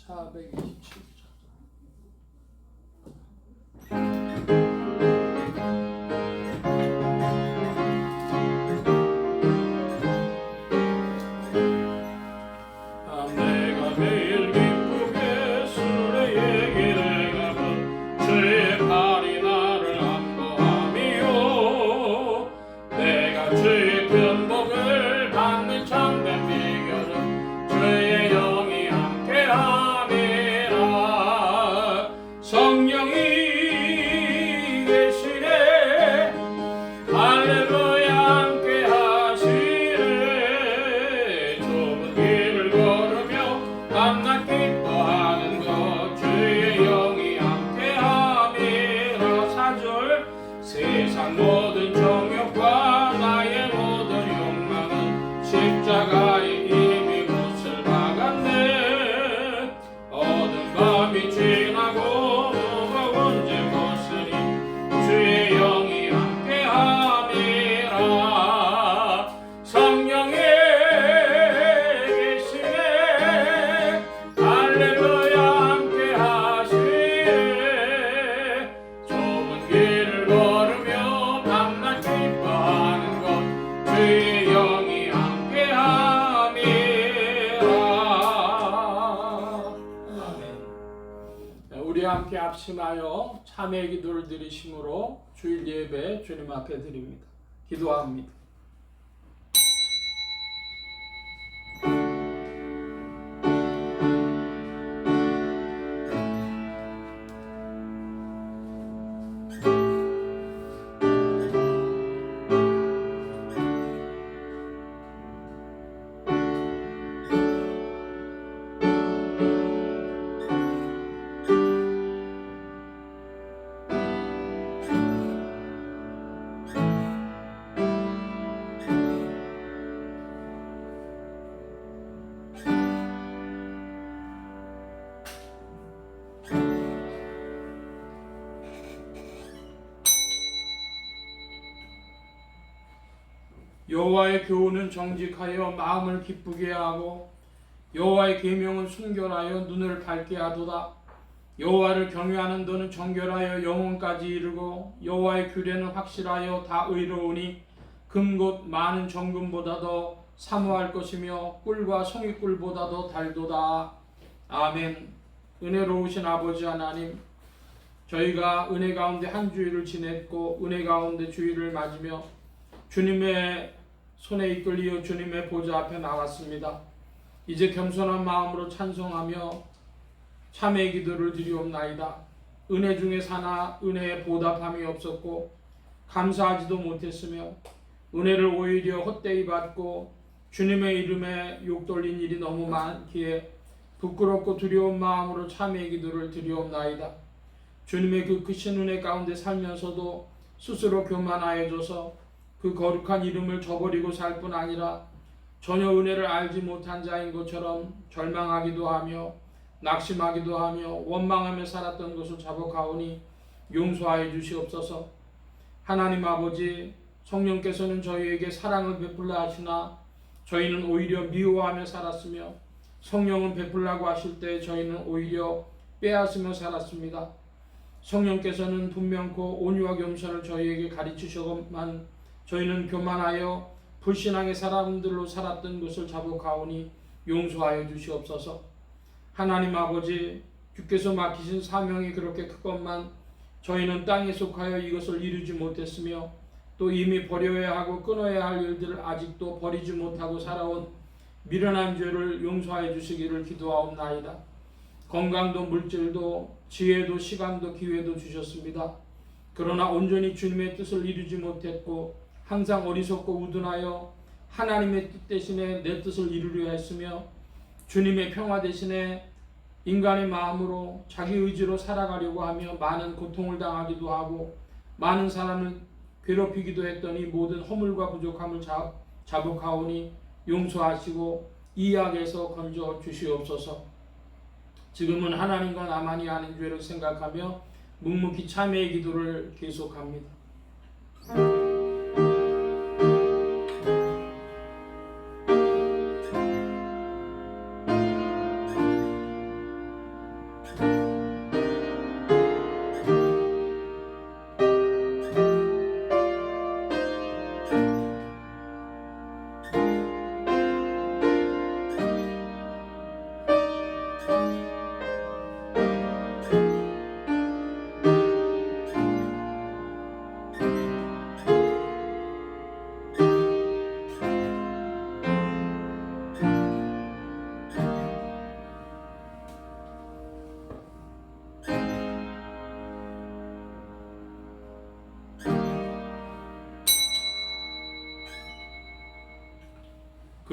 427장. 내가 매일 기쁘게 술의 얘기를 가면 주의 팔이 나를 안보함이요. 내가 주의 편복을 받는 참된 비결은 주의 영이 함께함이라. 성령이 계시네. 할렐루야. 함께 하시네. 좁은 길을 걸으며 밤낮 기뻐하는 것 주의 영이 함께 함이라. 4절 세상 모든 정욕과 나의 모든 욕망은 십자가에 이미 못을 박았네. 어두운 밤이 지나고 무거운 짐 벗으니 주의 영이 함께 함이라. 성령이 계시네. 할렐루야. 함께 하시네. 좁은 길을 걸으며 밤낮 기뻐하는 것 주의 영이 함께 함이라. 아멘. 우리 함께 합심하여 참회 기도를 드리심으로 주일 예배 주님 앞에 드립니다. 기도합니다. 여호와의 교훈은 정직하여 마음을 기쁘게 하고 여호와의 계명은 순결하여 눈을 밝게 하도다. 여호와를 경외하는 너는 정결하여 영혼까지 이르고 여호와의 규례는 확실하여 다 의로우니 금곧 많은 정금보다 더 사모할 것이며 꿀과 송이꿀보다 더 달도다. 아멘. 은혜로우신 아버지 하나님, 저희가 은혜 가운데 한 주일을 지냈고 은혜 가운데 주일을 맞으며 주님의 손에 이끌리어 주님의 보좌 앞에 나왔습니다. 이제 겸손한 마음으로 찬송하며 참회 기도를 드리옵나이다. 은혜 중에 사나 은혜에 보답함이 없었고 감사하지도 못했으며 은혜를 오히려 헛되이 받고 주님의 이름에 욕 돌린 일이 너무 많기에 부끄럽고 두려운 마음으로 참회 기도를 드리옵나이다. 주님의 그 크신 은혜 가운데 살면서도 스스로 교만하여져서 그 거룩한 이름을 저버리고 살 뿐 아니라 전혀 은혜를 알지 못한 자인 것처럼 절망하기도 하며 낙심하기도 하며 원망하며 살았던 것을 자복하오니 용서하여 주시옵소서. 하나님 아버지, 성령께서는 저희에게 사랑을 베풀라 하시나 저희는 오히려 미워하며 살았으며 성령은 베풀라고 하실 때 저희는 오히려 빼앗으며 살았습니다. 성령께서는 분명코 온유와 겸손을 저희에게 가르치셔만 저희는 교만하여 불신앙의 사람들로 살았던 것을 자복하오니 용서하여 주시옵소서. 하나님 아버지, 주께서 맡기신 사명이 그렇게 크건만 저희는 땅에 속하여 이것을 이루지 못했으며 또 이미 버려야 하고 끊어야 할 일들을 아직도 버리지 못하고 살아온 미련한 죄를 용서하여 주시기를 기도하옵나이다. 건강도 물질도 지혜도 시간도 기회도 주셨습니다. 그러나 온전히 주님의 뜻을 이루지 못했고 항상 어리석고 우둔하여 하나님의 뜻 대신에 내 뜻을 이루려 했으며 주님의 평화 대신에 인간의 마음으로 자기 의지로 살아가려고 하며 많은 고통을 당하기도 하고 많은 사람을 괴롭히기도 했더니 모든 허물과 부족함을 자복하오니 용서하시고 이 악에서 건져 주시옵소서. 지금은 하나님과 나만이 아는 죄를 생각하며 묵묵히 참회의 기도를 계속합니다.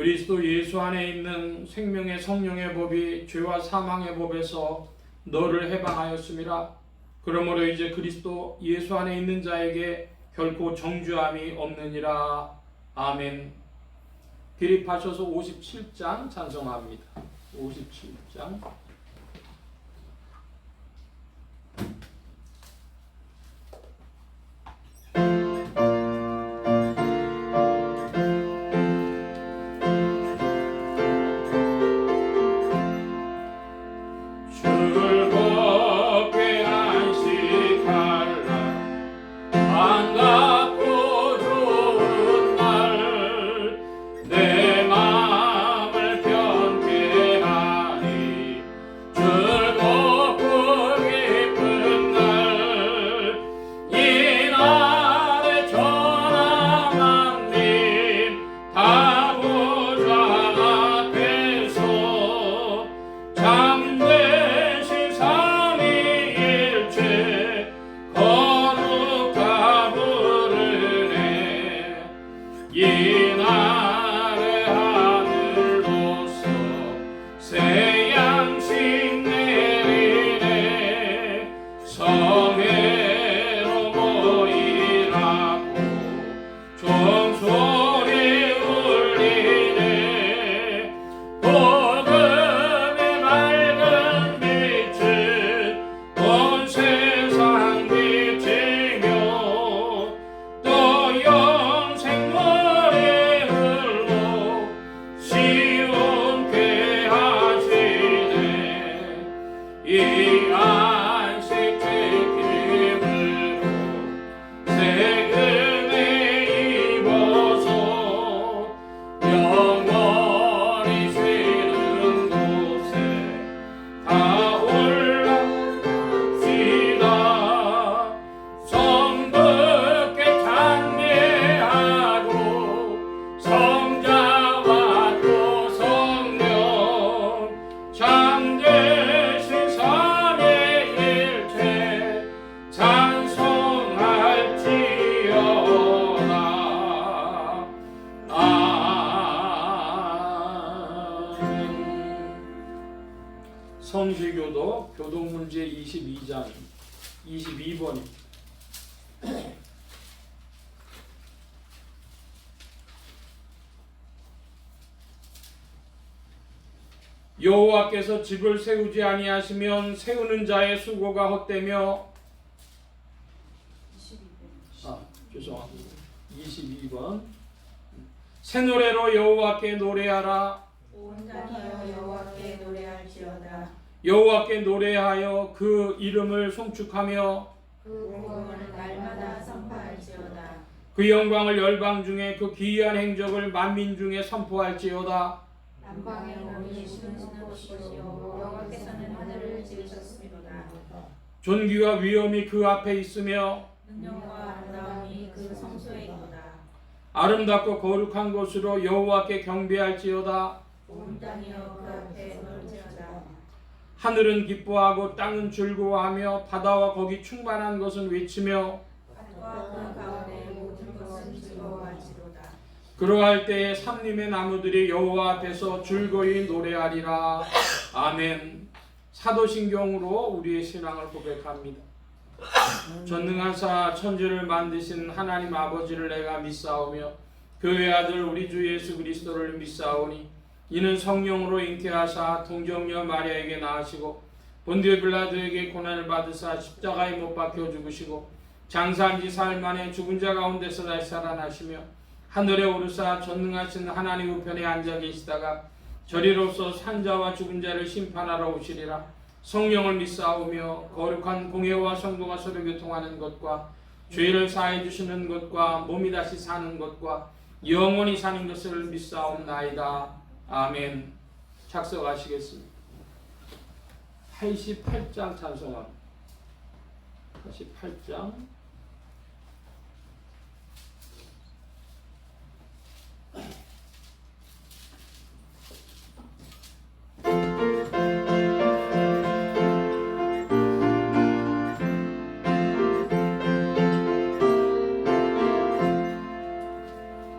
그리스도 예수 안에 있는 생명의 성령의 법이 죄와 사망의 법에서 너를 해방하였음이라. 그러므로 이제 그리스도 예수 안에 있는 자에게 결코 정죄함이 없느니라. 아멘. 기립하셔서 57장 찬송합니다. 57장. 성지교도 교동문제 22장 22번입니다. 여호와께서 집을 세우지 아니하시면 세우는 자의 수고가 헛되며. 죄송합니다. 22번. 새 노래로 여호와께 노래하라. 온 땅이여 여호와께 노래할지어다. 여호와께 노래하여 그 이름을 송축하며 그 공헌을 날마다 선포할지어다. 그 영광을 열방 중에 그 기이한 행적을 만민 중에 선포할지어다. 남방의 오니 신으시는 곳이요 여호와께서는 하늘을 지으셨습니다. 존귀와 위엄이 그 앞에 있으며 능력과 아름다움이 그 성소에 있도다. 아름답고 거룩한 곳으로 여호와께 경배할지어다. 온 땅이여 그 앞에 설지어다. 하늘은 기뻐하고 땅은 즐거워하며 바다와 거기 충만한 것은 외치며 밭과 그 가운데 모든 것은 즐거워할지로다. 그러할 때에 삼림의 나무들이 여호와 앞에서 즐거이 노래하리라. 아멘. 사도신경으로 우리의 신앙을 고백합니다. 전능하사 천지를 만드신 하나님 아버지를 내가 믿사오며 그의 아들 우리 주 예수 그리스도를 믿사오니 이는 성령으로 잉태하사 동정녀 마리아에게 낳으시고 본디오 빌라도에게 고난을 받으사 십자가에 못 박혀 죽으시고 장사한 지 사흘 만에 죽은 자 가운데서 다시 살아나시며 하늘에 오르사 전능하신 하나님 우편에 앉아 계시다가 저리로서 산자와 죽은 자를 심판하러 오시리라. 성령을 믿사오며 거룩한 공회와 성도가 서로 교통하는 것과 죄를 사해 주시는 것과 몸이 다시 사는 것과 영원히 사는 것을 믿사옵나이다. 아멘. 작성하시겠습니다. 88장 찬송합니다. 88장.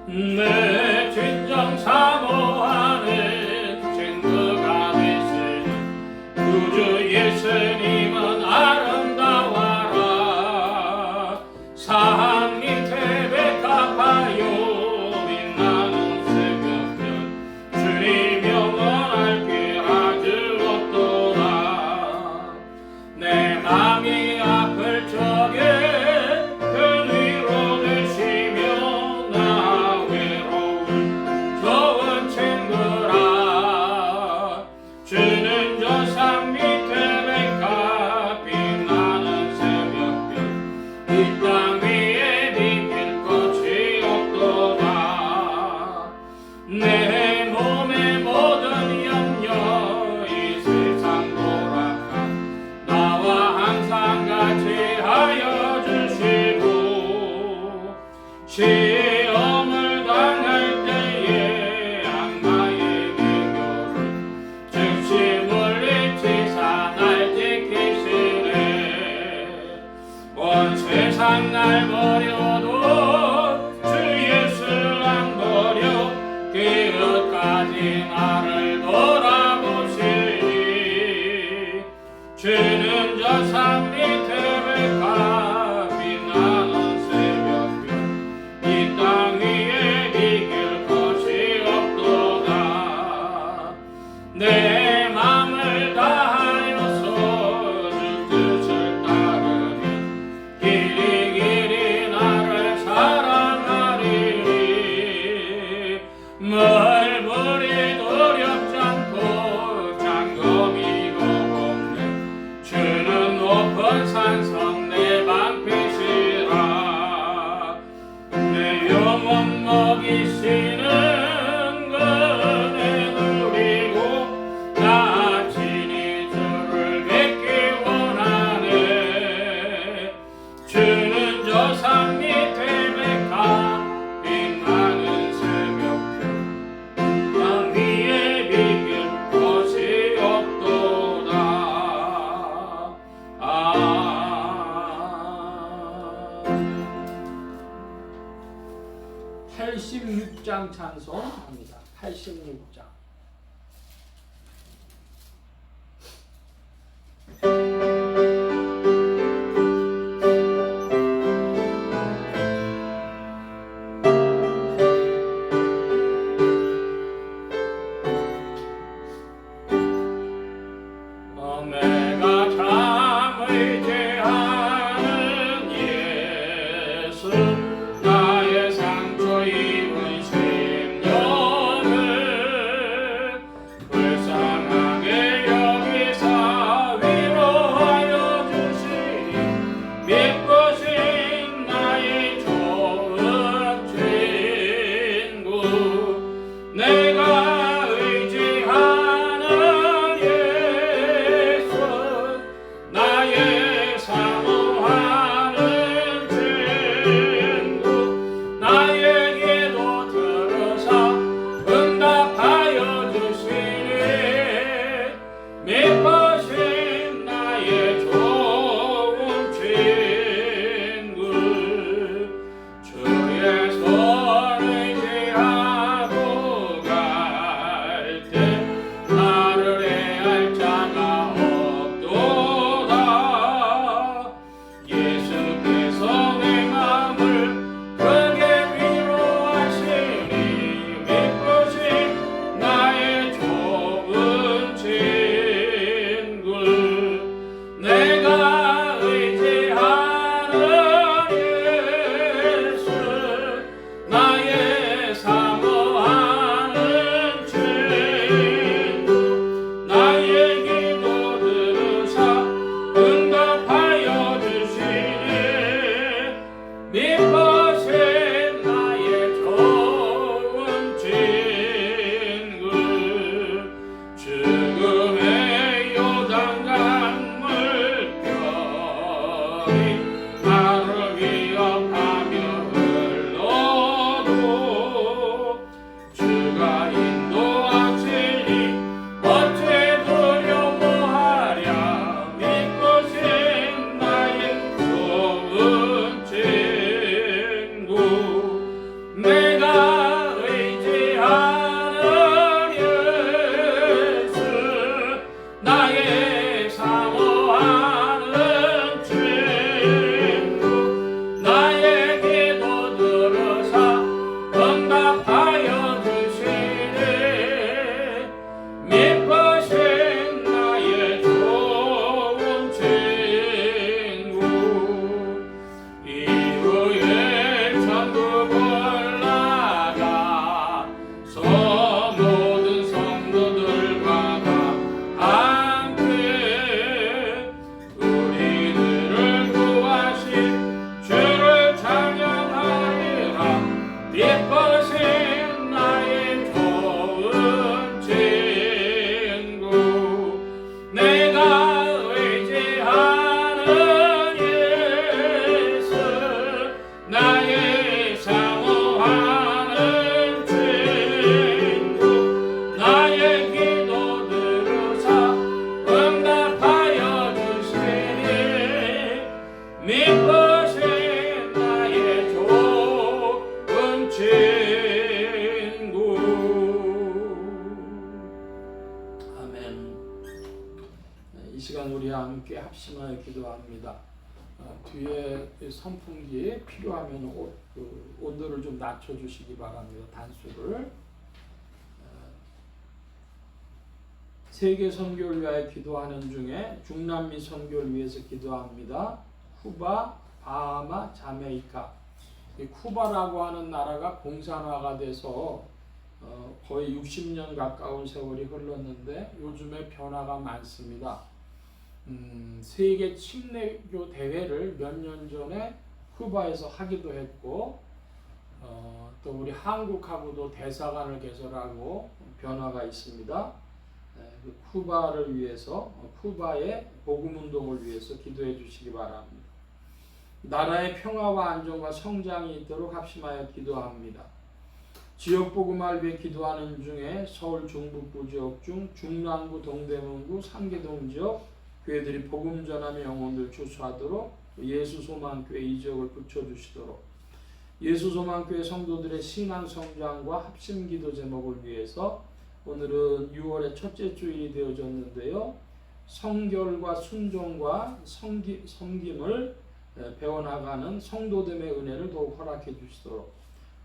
내 진정 사모 하나님 나를 돌아보시니 주는 저 산 밑에 백합 빛나는 새벽별 이 땅 위에 이길 것이 없도다. 내 맘을 다하여서 주 뜻을 따르면 길이 길이 나를 사랑하리니 멀부리 두렵지 않고 장검이고 없는 주는 높은 산성 내 방패시라. 내 영혼 먹이시는 그네 누리고 나 친히 주를 뵙기 원하네. 주는 저 산 밑에 백합 빛나는 새벽별 땅 위에 비길 것이 없도다. 86장 찬송합니다. 86장. 내가 참 의지하는 예수 나의 상처 입은 심령을 시간 우리 함께 합심하여 기도합니다. 뒤에 선풍기 필요하면 온도를 좀 낮춰주시기 바랍니다. 단수를. 세계 선교를 위하여 기도하는 중에 중남미 선교를 위해서 기도합니다. 쿠바, 바하마, 자메이카. 이 쿠바라고 하는 나라가 공산화가 돼서 거의 60년 가까운 세월이 흘렀는데 요즘에 변화가 많습니다. 세계 침례교 대회를 몇 년 전에 쿠바에서 하기도 했고 또 우리 한국하고도 대사관을 개설하고 변화가 있습니다. 그 쿠바를 위해서 쿠바의 복음운동을 위해서 기도해 주시기 바랍니다. 나라의 평화와 안정과 성장이 있도록 합심하여 기도합니다. 지역 복음을 위해 기도하는 중에 서울 중북부 지역 중 중랑구, 동대문구, 상계동 지역 교회들이 복음 전하며 영혼들 추수하도록 예수소망교회 이 지역을 붙여주시도록 예수소망교회 성도들의 신앙 성장과 합심기도 제목을 위해서 오늘은 6월의 첫째 주일이 되어졌는데요. 성결과 순종과 섬김을 배워나가는 성도됨의 은혜를 더욱 허락해 주시도록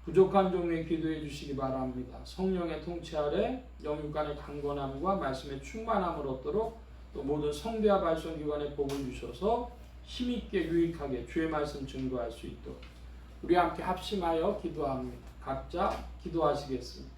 부족한 종에 기도해 주시기 바랍니다. 성령의 통치 아래 영육간의 강건함과 말씀의 충만함을 얻도록 또 모든 성대와 발송기관에 복을 주셔서 힘있게 유익하게 주의 말씀 증거할 수 있도록 우리 함께 합심하여 기도합니다. 각자 기도하시겠습니다.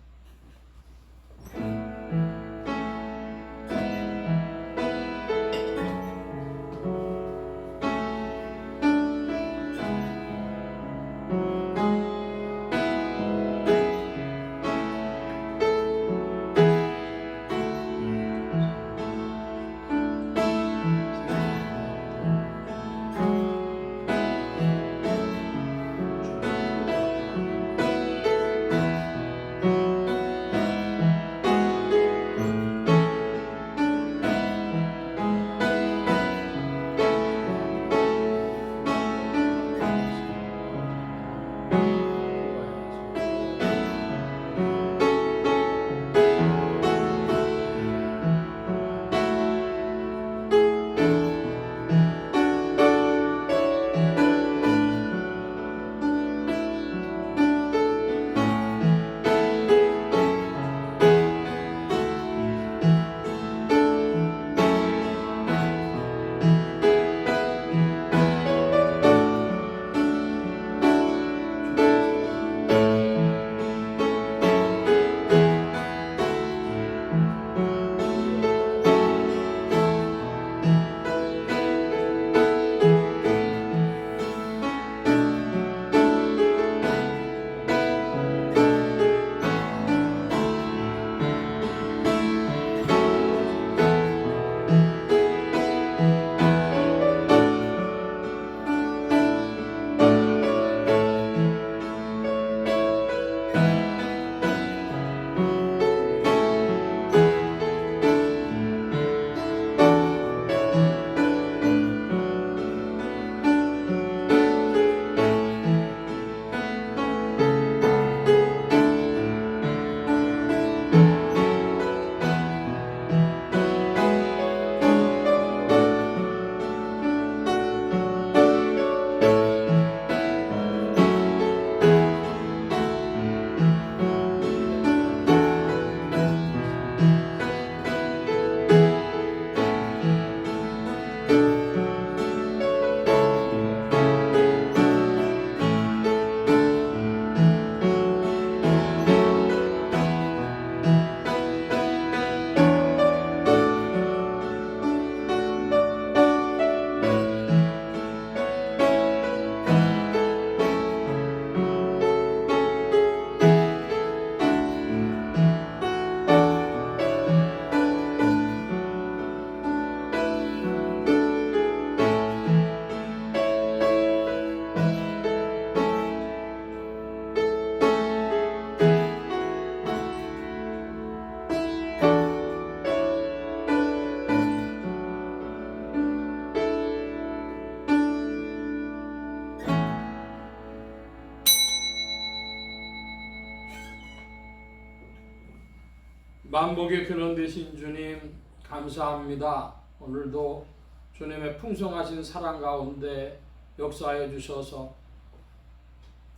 만복의 근원 되신 주님 감사합니다. 오늘도 주님의 풍성하신 사랑 가운데 역사하여 주셔서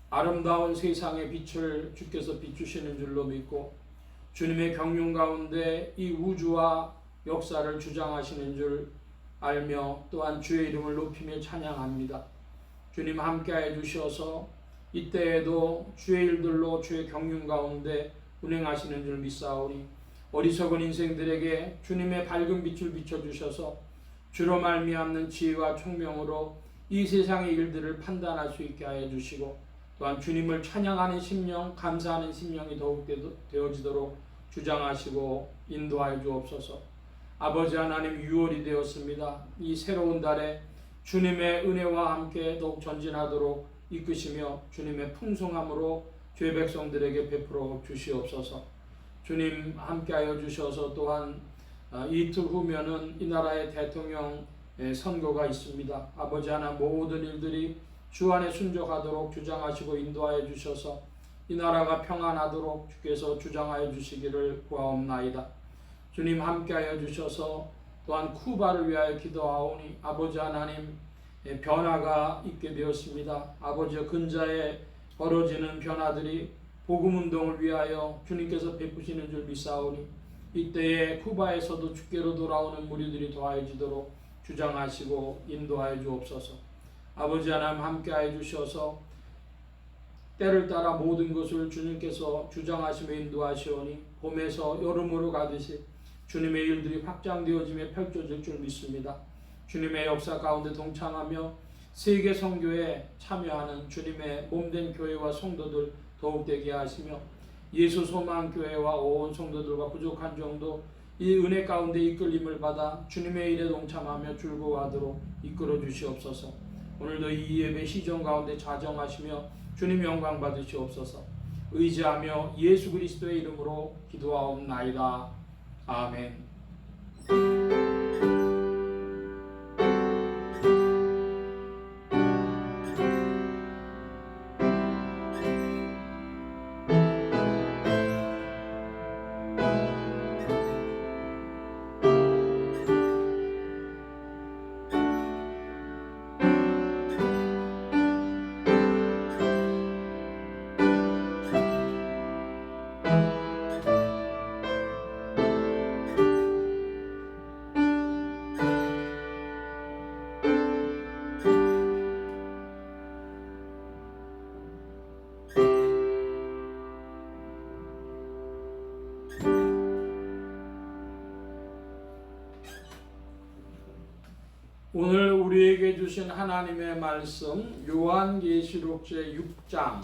아름다운 세상의 빛을 주께서 비추시는 줄로 믿고 주님의 경륜 가운데 이 우주와 역사를 주장하시는 줄 알며 또한 주의 이름을 높이며 찬양합니다. 주님 함께하여 주셔서 이때에도 주의 일들로 주의 경륜 가운데 운행하시는 줄 믿사오니 어리석은 인생들에게 주님의 밝은 빛을 비춰주셔서 주로 말미암는 지혜와 총명으로 이 세상의 일들을 판단할 수 있게 하여 주시고 또한 주님을 찬양하는 심령, 감사하는 심령이 더욱 되어지도록 주장하시고 인도하여 주옵소서. 아버지 하나님, 6월이 되었습니다. 이 새로운 달에 주님의 은혜와 함께 더욱 전진하도록 이끄시며 주님의 풍성함으로 주의 백성들에게 베풀어 주시옵소서. 주님 함께하여 주셔서 또한 이틀 후면은 이 나라의 대통령 선거가 있습니다. 아버지 하나 모든 일들이 주 안에 순종하도록 주장하시고 인도하여 주셔서 이 나라가 평안하도록 주께서 주장하여 주시기를 구하옵나이다. 주님 함께하여 주셔서 또한 쿠바를 위하여 기도하오니 아버지 하나님 변화가 있게 되었습니다. 아버지의 근자에 벌어지는 변화들이 복음운동을 위하여 주님께서 베푸시는 줄 믿사오니 이때에 쿠바에서도 주께로 돌아오는 무리들이 더해지도록 주장하시고 인도하여 주옵소서. 아버지 하나님 함께하여 주셔서 때를 따라 모든 것을 주님께서 주장하시며 인도하시오니 봄에서 여름으로 가듯이 주님의 일들이 확장되어지며 펼쳐질 줄 믿습니다. 주님의 역사 가운데 동참하며 세계 선교에 참여하는 주님의 몸된 교회와 성도들 더욱 되게 하시며 예수 소망 교회와 온 성도들과 부족한 정도 이 은혜 가운데 이끌림을 받아 주님의 일에 동참하며 즐거워하도록 이끌어 주시옵소서. 오늘도 이 예배 시정 가운데 자정하시며 주님 영광 받으시옵소서. 의지하며 예수 그리스도의 이름으로 기도하옵나이다. 아멘. 오늘 우리에게 주신 하나님의 말씀 요한계시록 제6장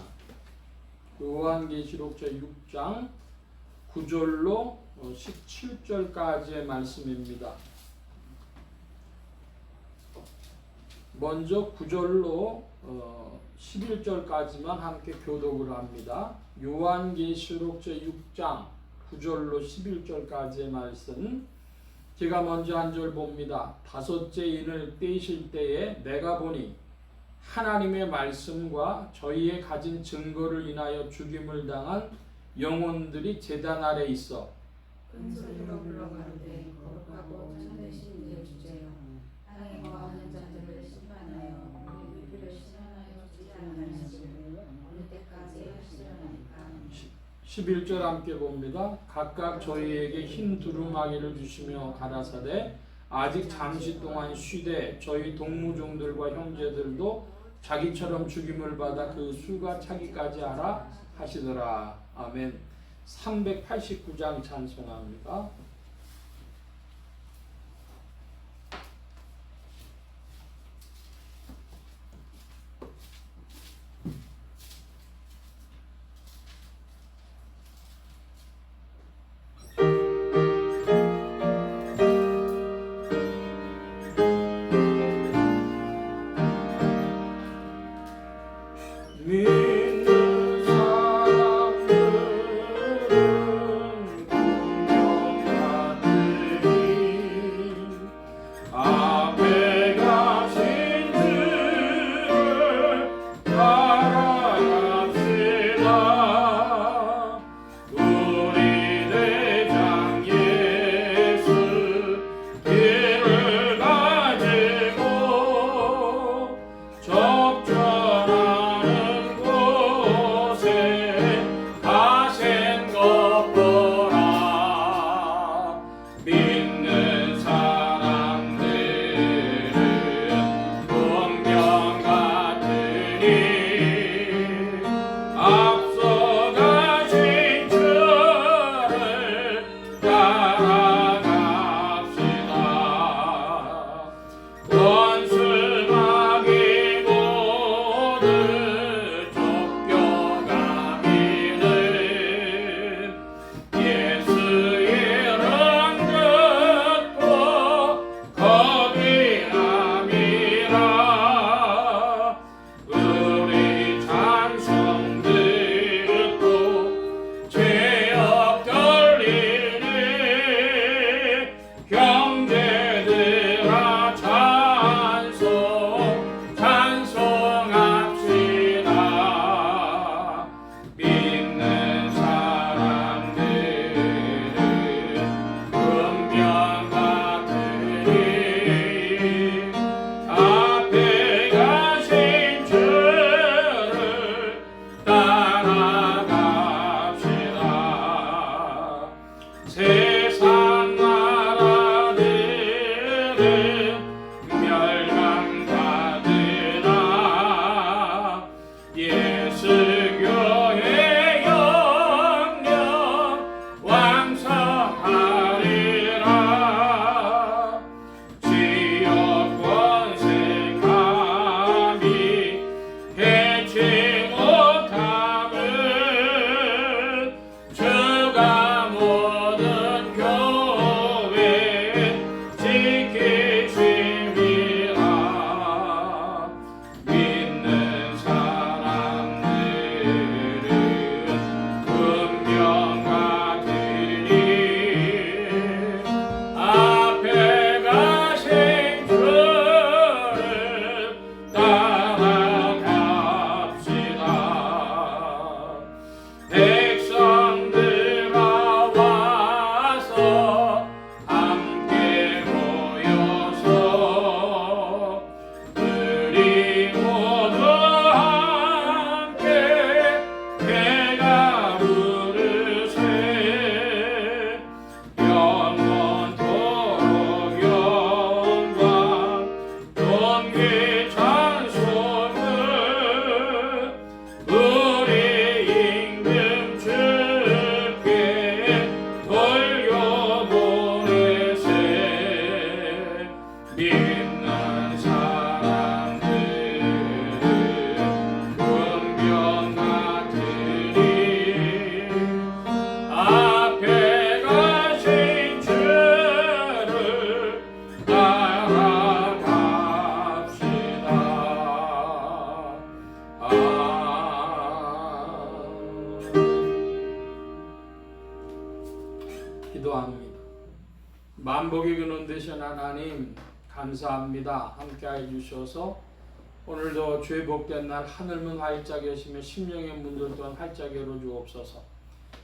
9절로 17절까지의 말씀입니다. 먼저 9절로 11절까지만 함께 교독을 합니다. 요한계시록 제6장 9절로 11절까지의 말씀, 제가 먼저 한 절 봅니다. 다섯째 인을 떼실 때에 내가 보니 하나님의 말씀과 저희의 가진 증거를 인하여 죽임을 당한 영혼들이 제단 아래 있어 큰 소리로 불러가는데 거룩하고 참되신 이의 주제여, 땅에 거하는 자들을 심판하여 우리 의를 실현하여 주지 않으시고 어느 때까지 하시려나이까. 11절 함께 봅니다. 각각 저희에게 흰 두루마기를 주시며 가라사대 아직 잠시 동안 쉬되 저희 동무종들과 형제들도 자기처럼 죽임을 받아 그 수가 차기까지 하라 하시더라. 아멘. 389장 찬송합니다. 믿는 사람들은 분명하리라. 세상 나라들은 멸망받으나 예수 교회 영영 왕성하리라. 지역 권세 감히 해치 못함은 주가 모든 교회 지키심이라. 믿는 사람들은 운명 같으니 앞에 가신 주를 따라갑시다. 백성들아 와서 함께 모여서 우리 모두 함께 배가 부르세. 영원토록 영광 존귀 찬송을 우리 임금 주께 돌려보내세. 믿는 사람들은 운명 같으니 앞에 가신 주를 따라갑시다. 기도합니다. 만복의 근원 되신 하나님 감사합니다. 함께해 주셔서 오늘도 주의 복된 날 하늘문 활짝 여시며 심령의 문들 또한 활짝 열어주옵소서.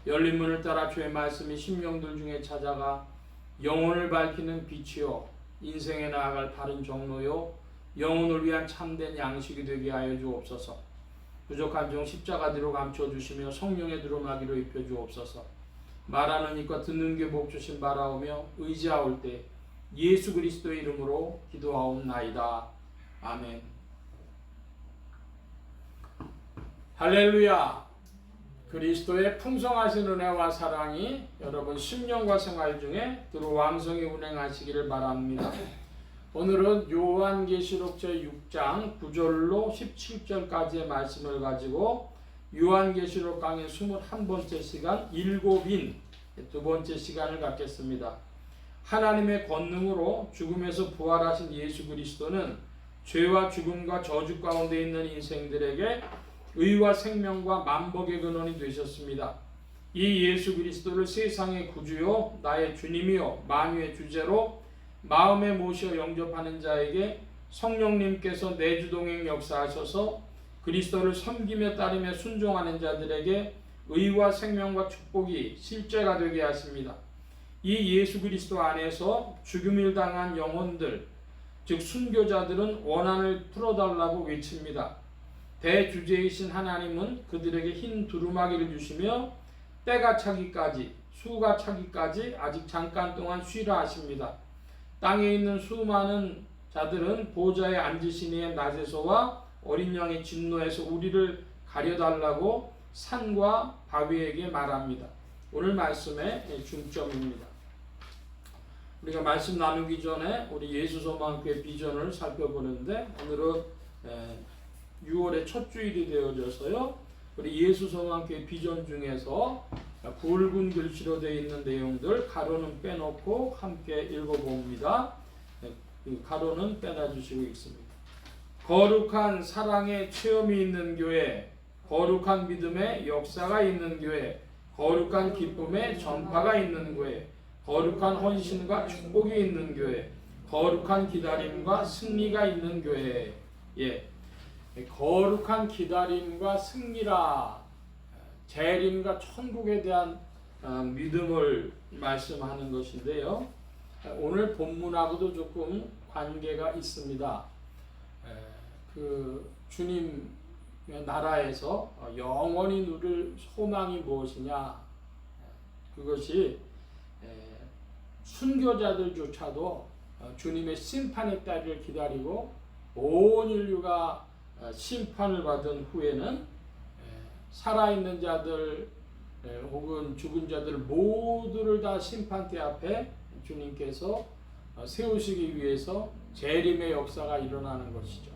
열린 문을 따라 주의 말씀이 심령들 중에 찾아가 영혼을 밝히는 빛이요 인생에 나아갈 바른 정로요 영혼을 위한 참된 양식이 되게 하여 주옵소서. 부족한 종 십자가 뒤로 감춰주시며 성령의 두루마기로 입혀주옵소서. 말하는 이과 듣는 게 복 주신 바라오며 의지하올 때 예수 그리스도의 이름으로 기도하옵나이다. 아멘. 할렐루야. 그리스도의 풍성하신 은혜와 사랑이 여러분 심령과 생활 중에 두루 왕성히 운행하시기를 바랍니다. 오늘은 요한계시록 제6장 9절로 17절까지의 말씀을 가지고 요한계시록 강의 21번째 시간 일곱인 두 번째 시간을 갖겠습니다. 하나님의 권능으로 죽음에서 부활하신 예수 그리스도는 죄와 죽음과 저주 가운데 있는 인생들에게 의와 생명과 만복의 근원이 되셨습니다. 이 예수 그리스도를 세상의 구주요 나의 주님이요 만유의 주제로 마음에 모셔 영접하는 자에게 성령님께서 내주동행 역사하셔서 그리스도를 섬기며 따르며 순종하는 자들에게 의와 생명과 축복이 실제가 되게 하십니다. 이 예수 그리스도 안에서 죽음을 당한 영혼들, 즉 순교자들은 원한을 풀어달라고 외칩니다. 대주제이신 하나님은 그들에게 흰 두루마기를 주시며 때가 차기까지, 수가 차기까지 아직 잠깐 동안 쉬라 하십니다. 땅에 있는 수많은 자들은 보좌에 앉으신 이의 낮에서와 어린 양의 진노에서 우리를 가려달라고 산과 바위에게 말합니다. 오늘 말씀의 중점입니다. 우리가 말씀 나누기 전에 우리 예수소망교회 비전을 살펴보는데 오늘은 6월의 첫 주일이 되어져서요. 우리 예수소망교회 비전 중에서 붉은 글씨로 되어 있는 내용들 가로는 빼놓고 함께 읽어봅니다. 가로는 빼놔주시고 있습니다. 거룩한 사랑의 체험이 있는 교회, 거룩한 믿음의 역사가 있는 교회, 거룩한 기쁨의 전파가 있는 교회, 거룩한 헌신과 축복이 있는 교회, 거룩한 기다림과 승리가 있는 교회. 거룩한 기다림과 승리라, 재림과 천국에 대한 믿음을 말씀하는 것인데요. 오늘 본문하고도 조금 관계가 있습니다. 그 주님 나라에서 영원히 누릴 소망이 무엇이냐, 그것이 순교자들조차도 주님의 심판의 때를 기다리고 온 인류가 심판을 받은 후에는 살아있는 자들 혹은 죽은 자들 모두를 다 심판대 앞에 주님께서 세우시기 위해서 재림의 역사가 일어나는 것이죠.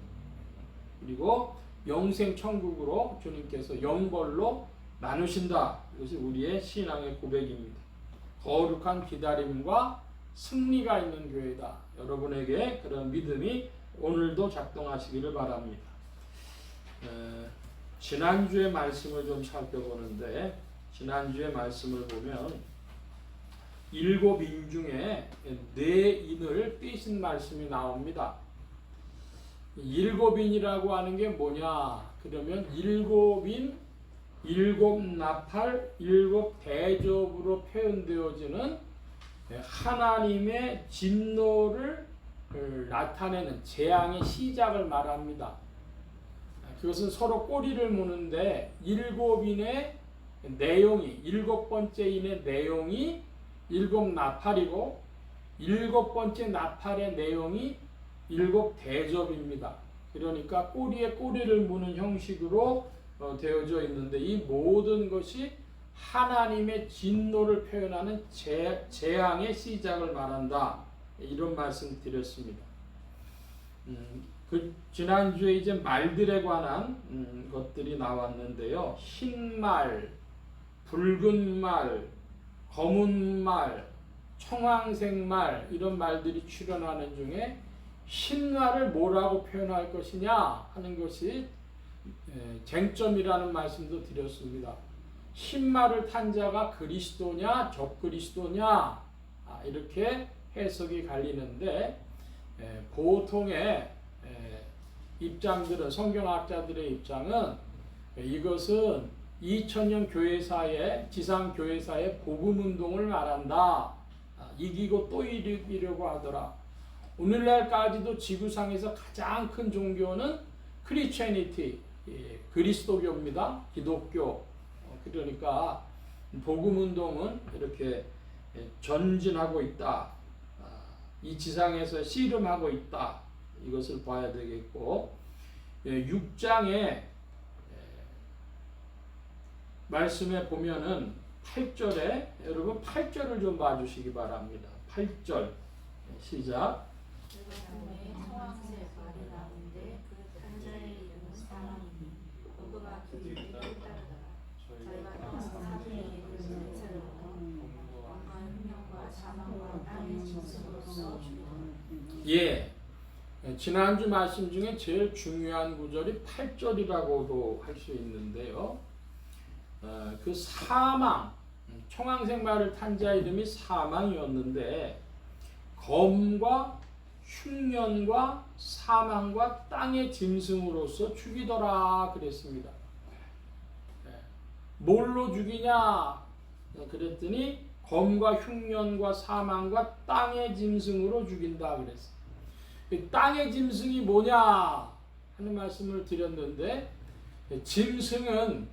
그리고 영생 천국으로 주님께서 영벌로 나누신다. 이것이 우리의 신앙의 고백입니다. 거룩한 기다림과 승리가 있는 교회다. 여러분에게 그런 믿음이 오늘도 작동하시기를 바랍니다. 지난주의 말씀을 좀 살펴보는데, 지난주의 말씀을 보면 7인 중에 4인을 떼신 말씀이 나옵니다. 7인이라고 하는 게 뭐냐? 그러면 7인, 7나팔, 7대접으로 표현되어지는 하나님의 진노를 나타내는 재앙의 시작을 말합니다. 그것은 서로 꼬리를 무는데 7인의 내용이 7번째 내용이 7나팔이고 7번째 나팔의 내용이 7대접입니다. 그러니까 꼬리에 꼬리를 무는 형식으로 되어져 있는데 이 모든 것이 하나님의 진노를 표현하는 재앙의 시작을 말한다. 이런 말씀 드렸습니다. 지난주에 이제 말들에 관한 것들이 나왔는데요. 흰 말, 붉은 말, 검은 말, 청황색 말 이런 말들이 출현하는 중에 흰 말을 뭐라고 표현할 것이냐 하는 것이 쟁점이라는 말씀도 드렸습니다. 흰 말을 탄 자가 그리스도냐 적그리스도냐 이렇게 해석이 갈리는데 보통의 입장들은 성경학자들의 입장은 이것은 2000년 교회사의 지상 교회사의 복음 운동을 말한다. 이기고 또 이기려고 하더라. 오늘날까지도 지구상에서 가장 큰 종교는 크리스천이티, 그리스도교입니다. 기독교. 그러니까 복음 운동은 이렇게 전진하고 있다. 이 지상에서 씨름하고 있다. 이것을 봐야 되겠고 6장에 말씀에 보면은 8절에 여러분 8절을 좀 봐주시기 바랍니다. 8절 시작. 청황색 말이 나오는데 그 탄자의 이름은 사망이니 누구가 그 이름을 따르더라. 저희가 사망의 이름을 내세우고 왕과 흉년과 사망과 땅의 짐승으로서 죽이더라. 지난주 말씀 중에 제일 중요한 구절이 8절이라고도 할 수 있는데요. 그 사망, 청황색 말을 탄 자 이름이 사망이었는데 검과 흉년과 사망과 땅의 짐승으로서 죽이더라 그랬습니다. 뭘로 죽이냐 그랬더니 검과 흉년과 사망과 땅의 짐승으로 죽인다 그랬어요. 땅의 짐승이 뭐냐 하는 말씀을 드렸는데 짐승은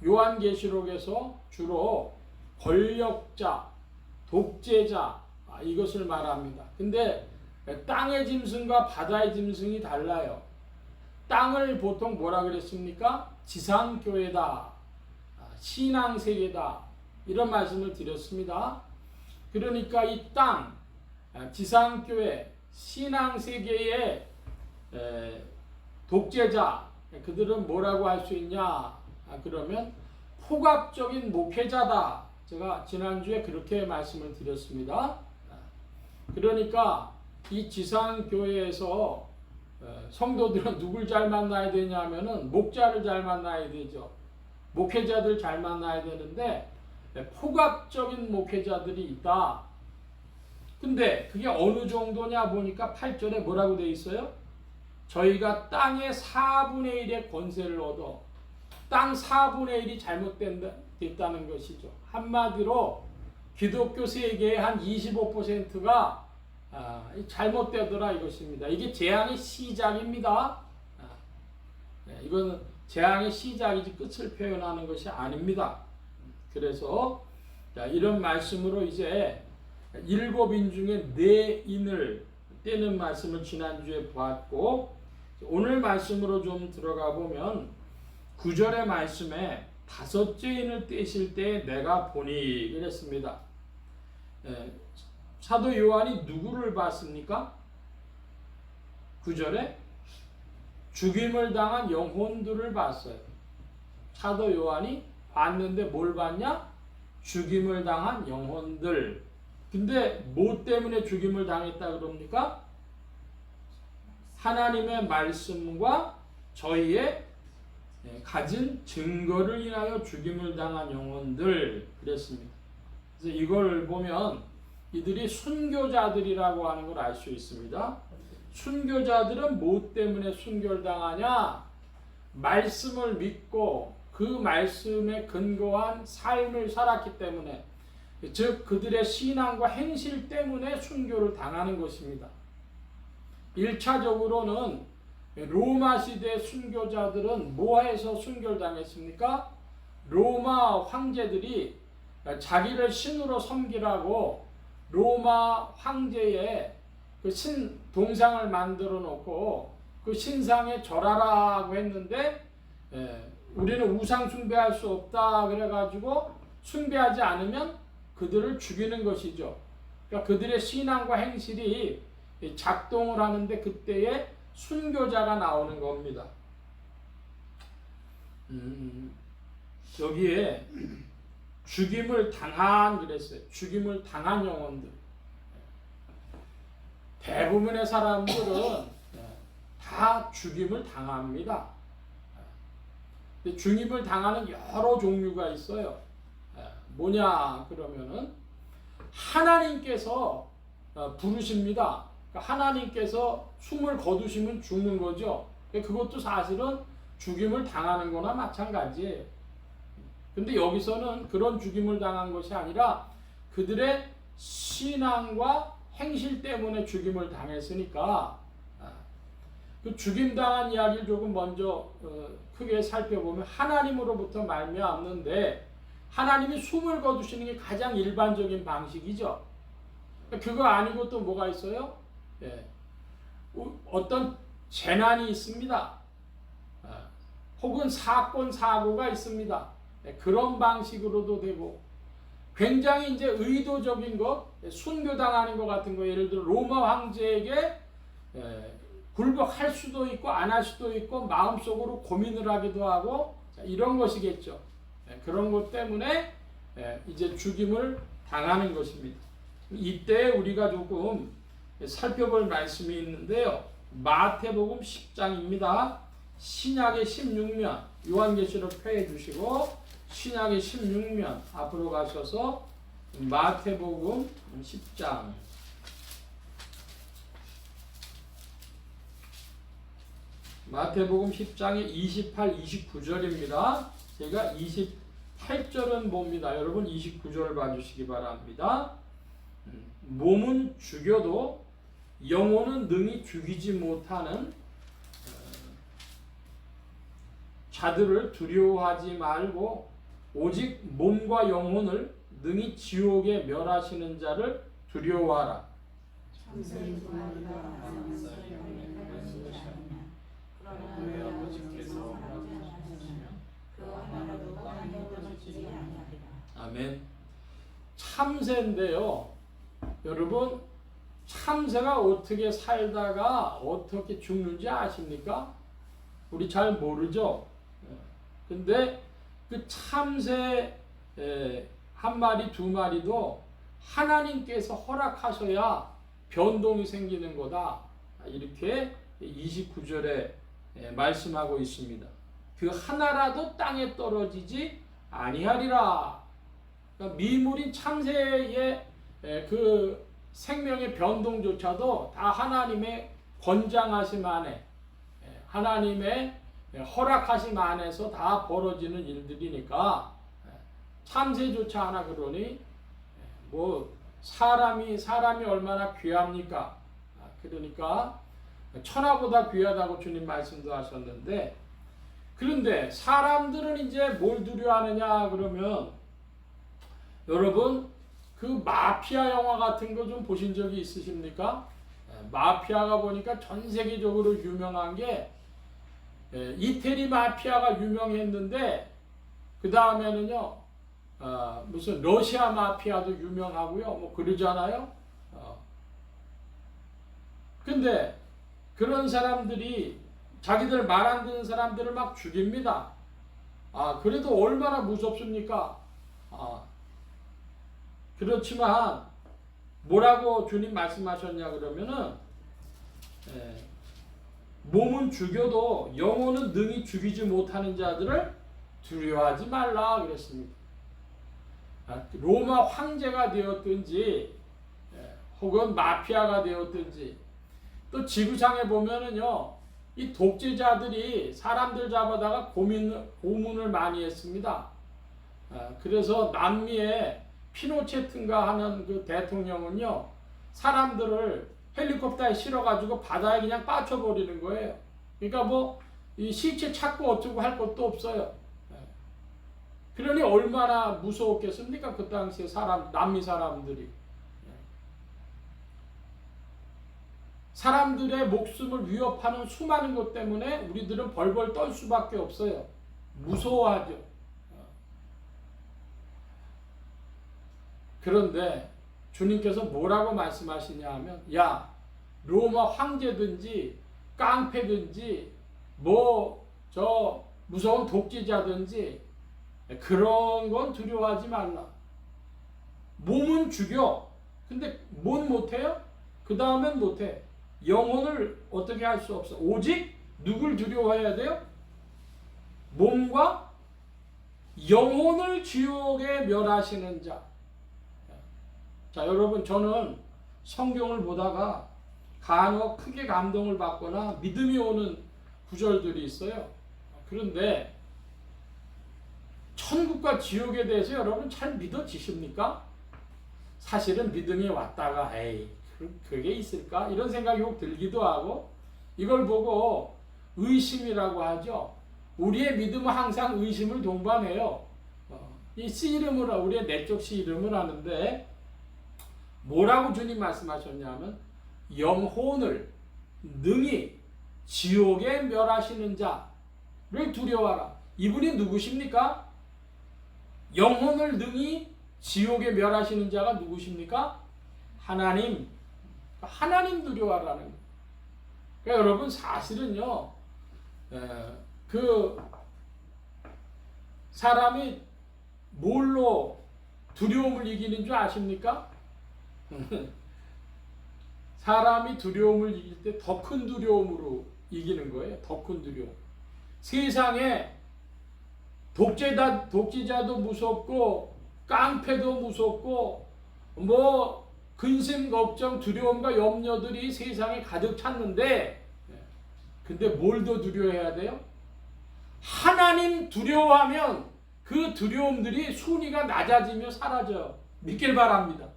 요한계시록에서 주로 권력자, 독재자 이것을 말합니다. 근데 땅의 짐승과 바다의 짐승이 달라요. 땅을 보통 뭐라 그랬습니까? 지상교회다, 신앙세계다 이런 말씀을 드렸습니다. 그러니까 이 땅, 지상교회, 신앙세계의 독재자 그들은 뭐라고 할 수 있냐? 그러면 포괄적인 목회자다. 제가 지난주에 그렇게 말씀을 드렸습니다. 그러니까 이 지상교회에서 성도들은 누굴 잘 만나야 되냐면은 목자를 잘 만나야 되죠. 목회자들 잘 만나야 되는데 포괄적인 목회자들이 있다. 근데 그게 어느 정도냐 보니까 8절에 뭐라고 되어 있어요? 저희가 땅의 4분의 1의 권세를 얻어 땅 4분의 1이 잘못됐다는 것이죠. 한마디로 기독교 세계의 한 25%가 잘못되더라 이것입니다. 이게 재앙의 시작입니다. 이거는 재앙의 시작이지 끝을 표현하는 것이 아닙니다. 그래서 이런 말씀으로 이제 7인 중에 4인을 떼는 말씀을 지난주에 보았고, 오늘 말씀으로 좀 들어가 보면 9절의 말씀에 5째 인을 떼실 때 내가 보니 그랬습니다. 사도 요한이 누구를 봤습니까? 9절에 죽임을 당한 영혼들을 봤어요. 사도 요한이 봤는데 뭘 봤냐? 죽임을 당한 영혼들. 근데 뭐 때문에 죽임을 당했다 그럽니까? 하나님의 말씀과 저희의 가진 증거를 인하여 죽임을 당한 영혼들 그랬습니다. 그래서 이걸 보면 이들이 순교자들이라고 하는 걸 알 수 있습니다. 순교자들은 뭐 때문에 순교를 당하냐? 말씀을 믿고 그 말씀에 근거한 삶을 살았기 때문에, 즉 그들의 신앙과 행실 때문에 순교를 당하는 것입니다. 1차적으로는 로마 시대 순교자들은 뭐해서 순교를 당했습니까? 로마 황제들이 자기를 신으로 섬기라고 로마 황제의 그 신 동상을 만들어 놓고 그 신상에 절하라고 했는데, 우리는 우상 숭배할 수 없다 그래가지고 숭배하지 않으면 그들을 죽이는 것이죠. 그러니까 그들의 신앙과 행실이 작동을 하는데 그때에 순교자가 나오는 겁니다. 여기에 죽임을 당한 그랬어요. 죽임을 당한 영혼들. 대부분의 사람들은 다 죽임을 당합니다. 죽임을 당하는 여러 종류가 있어요. 뭐냐 그러면은 하나님께서 부르십니다. 그러니까 하나님께서 숨을 거두시면 죽는 거죠. 그것도 사실은 죽임을 당하는 거나 마찬가지예요. 근데 여기서는 그런 죽임을 당한 것이 아니라 그들의 신앙과 행실 때문에 죽임을 당했으니까, 그 죽임당한 이야기를 조금 먼저 크게 살펴보면 하나님으로부터 말미암는데, 하나님이 숨을 거두시는 게 가장 일반적인 방식이죠. 그거 아니고 또 뭐가 있어요? 어떤 재난이 있습니다. 혹은 사건 사고가 있습니다. 그런 방식으로도 되고, 굉장히 이제 의도적인 것, 순교당하는 것 같은 거, 예를 들어 로마 황제에게 굴복할 수도 있고 안 할 수도 있고 마음속으로 고민을 하기도 하고, 이런 것이겠죠. 그런 것 때문에 이제 죽임을 당하는 것입니다. 이때 우리가 조금 살펴볼 말씀이 있는데요. 마태복음 10장입니다. 신약의 16면, 요한계시록 펴해 주시고 신약의 16면 앞으로 가셔서 마태복음 10장 마태복음 10장의 28, 29절입니다. 제가 28절은 봅니다. 여러분 29절을 봐주시기 바랍니다. 몸은 죽여도 영혼은 능히 죽이지 못하는 자들을 두려워하지 말고 오직 몸과 영혼을 능히 지옥에 멸하시는 자를 두려워하라. 아멘. 참새인데요. 여러분, 참새가 어떻게 살다가 어떻게 죽는지 아십니까? 우리 잘 모르죠. 근데 그 참새 한 마리 두 마리도 하나님께서 허락하셔야 변동이 생기는 거다. 이렇게 29절에 말씀하고 있습니다. 그 하나라도 땅에 떨어지지 아니하리라. 그러니까 미물인 참새의 그 생명의 변동조차도 다 하나님의 권장하심 안에, 하나님의 허락하심 안에서 다 벌어지는 일들이니까 참새조차 하나 그러니 뭐 사람이 얼마나 귀합니까? 그러니까 천하보다 귀하다고 주님 말씀도 하셨는데, 그런데 사람들은 이제 뭘 두려워하느냐 그러면, 여러분 그 마피아 영화 같은 거 좀 보신 적이 있으십니까? 마피아가 보니까 전 세계적으로 유명한 게 이태리 마피아가 유명했는데 그 다음에는요 무슨 러시아 마피아도 유명하고요 뭐 그러잖아요. 근데 그런 사람들이 자기들 말 안 듣는 사람들을 막 죽입니다. 그래도 얼마나 무섭습니까? 그렇지만 뭐라고 주님 말씀하셨냐 그러면은 몸은 죽여도 영혼은 능히 죽이지 못하는 자들을 두려워하지 말라 그랬습니다. 로마 황제가 되었든지 혹은 마피아가 되었든지 또 지구상에 보면은요 이 독재자들이 사람들 잡아다가 고문을 많이 했습니다. 그래서 남미의 피노체트인가 하는 그 대통령은요 사람들을 헬리콥터에 실어가지고 바다에 그냥 빠쳐버리는 거예요. 그러니까 뭐 이 시체 찾고 어쩌고 할 것도 없어요. 그러니 얼마나 무서웠겠습니까? 그 당시에 남미 사람들이. 사람들의 목숨을 위협하는 수많은 것 때문에 우리들은 벌벌 떨 수밖에 없어요. 무서워하죠. 그런데 주님께서 뭐라고 말씀하시냐 하면 야 로마 황제든지 깡패든지 뭐 저 무서운 독재자든지 그런 건 두려워하지 말라. 몸은 죽여. 근데 뭔 못해요? 그 다음엔 못해. 영혼을 어떻게 할 수 없어. 오직 누굴 두려워해야 돼요? 몸과 영혼을 지옥에 멸하시는 자. 자, 여러분, 저는 성경을 보다가 간혹 크게 감동을 받거나 믿음이 오는 구절들이 있어요. 그런데 천국과 지옥에 대해서 여러분 잘 믿어지십니까? 사실은 믿음이 왔다가 에이 그게 있을까? 이런 생각이 혹 들기도 하고 이걸 보고 의심이라고 하죠. 우리의 믿음은 항상 의심을 동반해요. 이 씨름을 우리의 내적 씨름을 하는데 뭐라고 주님 말씀하셨냐면 영혼을 능히 지옥에 멸하시는 자를 두려워하라. 이분이 누구십니까? 영혼을 능히 지옥에 멸하시는 자가 누구십니까? 하나님. 하나님 두려워하라는 거예요. 그러니까 여러분 사실은요 그 사람이 뭘로 두려움을 이기는 줄 아십니까? 사람이 두려움을 이길 때 더 큰 두려움으로 이기는 거예요. 더 큰 두려움. 세상에 독재자도 무섭고 깡패도 무섭고 뭐 근심 걱정 두려움과 염려들이 세상에 가득 찼는데 근데 뭘 더 두려워해야 돼요? 하나님 두려워하면 그 두려움들이 순위가 낮아지며 사라져요. 믿길 바랍니다.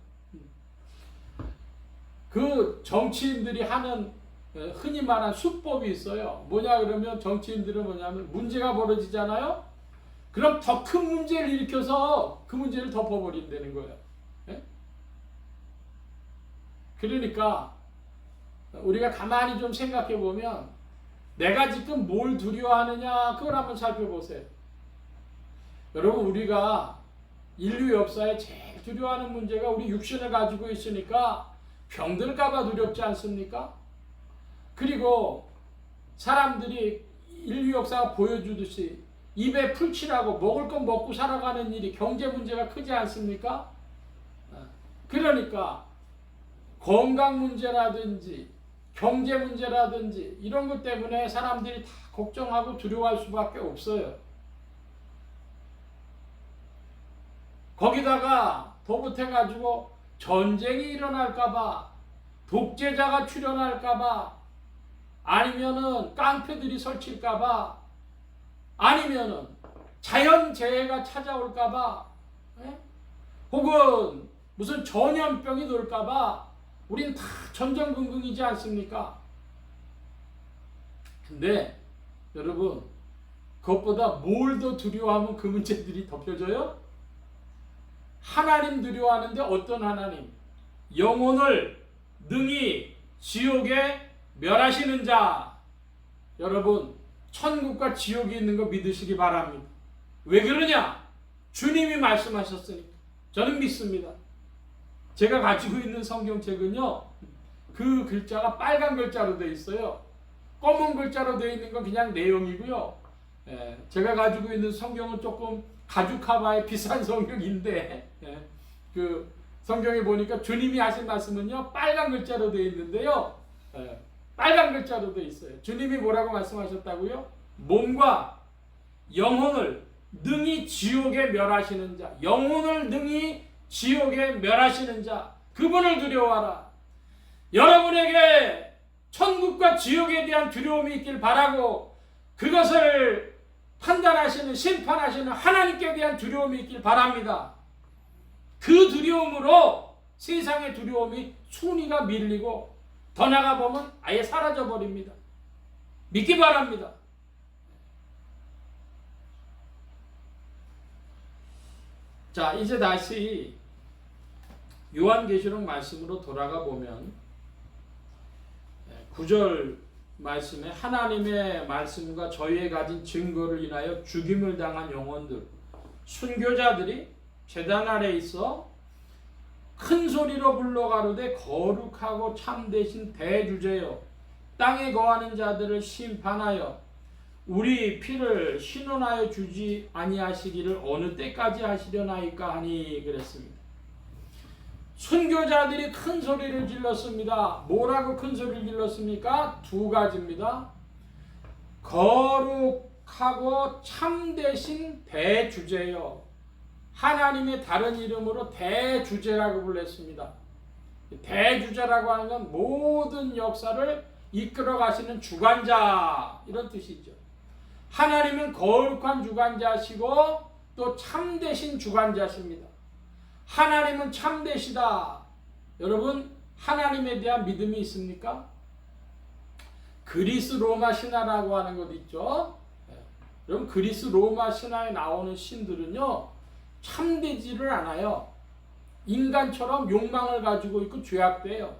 그 정치인들이 하는 흔히 말하는 수법이 있어요. 뭐냐 그러면 정치인들은 뭐냐면 문제가 벌어지잖아요. 그럼 더 큰 문제를 일으켜서 그 문제를 덮어버린다는 거예요. 그러니까 우리가 가만히 좀 생각해 보면 내가 지금 뭘 두려워하느냐 그걸 한번 살펴보세요. 여러분 우리가 인류 역사에 제일 두려워하는 문제가 우리 육신을 가지고 있으니까 병들까봐 두렵지 않습니까? 그리고 사람들이 인류 역사가 보여주듯이 입에 풀칠하고 먹을 건 먹고 살아가는 일이 경제 문제가 크지 않습니까? 그러니까 건강 문제라든지 경제 문제라든지 이런 것 때문에 사람들이 다 걱정하고 두려워할 수밖에 없어요. 거기다가 더 못해가지고 전쟁이 일어날까봐 독재자가 출현할까봐 아니면은 깡패들이 설칠까봐 아니면은 자연재해가 찾아올까봐 혹은 무슨 전염병이 돌까봐 우린 다 전전긍긍이지 않습니까? 근데 여러분 그것보다 뭘 더 두려워하면 그 문제들이 덮여져요? 하나님 두려워하는데 어떤 하나님? 영혼을 능히 지옥에 멸하시는 자. 여러분, 천국과 지옥이 있는 거 믿으시기 바랍니다. 왜 그러냐? 주님이 말씀하셨으니까. 저는 믿습니다. 제가 가지고 있는 성경책은요, 그 글자가 빨간 글자로 되어 있어요. 검은 글자로 되어 있는 건 그냥 내용이고요. 제가 가지고 있는 성경은 조금 가죽카바의 비싼 성경인데, 그 성경에 보니까 주님이 하신 말씀은요, 빨간 글자로 되어 있는데요. 빨간 글자로 되어 있어요. 주님이 뭐라고 말씀하셨다고요? 몸과 영혼을 능히 지옥에 멸하시는 자, 영혼을 능히 지옥에 멸하시는 자, 그분을 두려워하라. 여러분에게 천국과 지옥에 대한 두려움이 있길 바라고, 그것을 판단하시는, 심판하시는 하나님께 대한 두려움이 있길 바랍니다. 그 두려움으로 세상의 두려움이 순위가 밀리고 더 나가보면 아예 사라져 버립니다. 믿기 바랍니다. 자, 이제 다시 요한계시록 말씀으로 돌아가 보면 9절 말씀에 하나님의 말씀과 저희의 가진 증거를 인하여 죽임을 당한 영혼들, 순교자들이 제단 아래 있어 큰 소리로 불러가로되 거룩하고 참되신 대주제여, 땅에 거하는 자들을 심판하여 우리 피를 신원하여 주지 아니하시기를 어느 때까지 하시려나이까 하니 그랬습니다. 순교자들이 큰 소리를 질렀습니다. 뭐라고 큰 소리를 질렀습니까? 두 가지입니다. 거룩하고 참되신 대주제여, 하나님의 다른 이름으로 대주제라고 불렀습니다. 대주제라고 하는 건 모든 역사를 이끌어 가시는 주관자, 이런 뜻이죠. 하나님은 거룩한 주관자시고 또 참되신 주관자십니다. 하나님은 참되시다. 여러분, 하나님에 대한 믿음이 있습니까? 그리스 로마 신화라고 하는 것 있죠. 여러분, 그리스 로마 신화에 나오는 신들은요, 참되지를 않아요. 인간처럼 욕망을 가지고 있고 죄악돼요.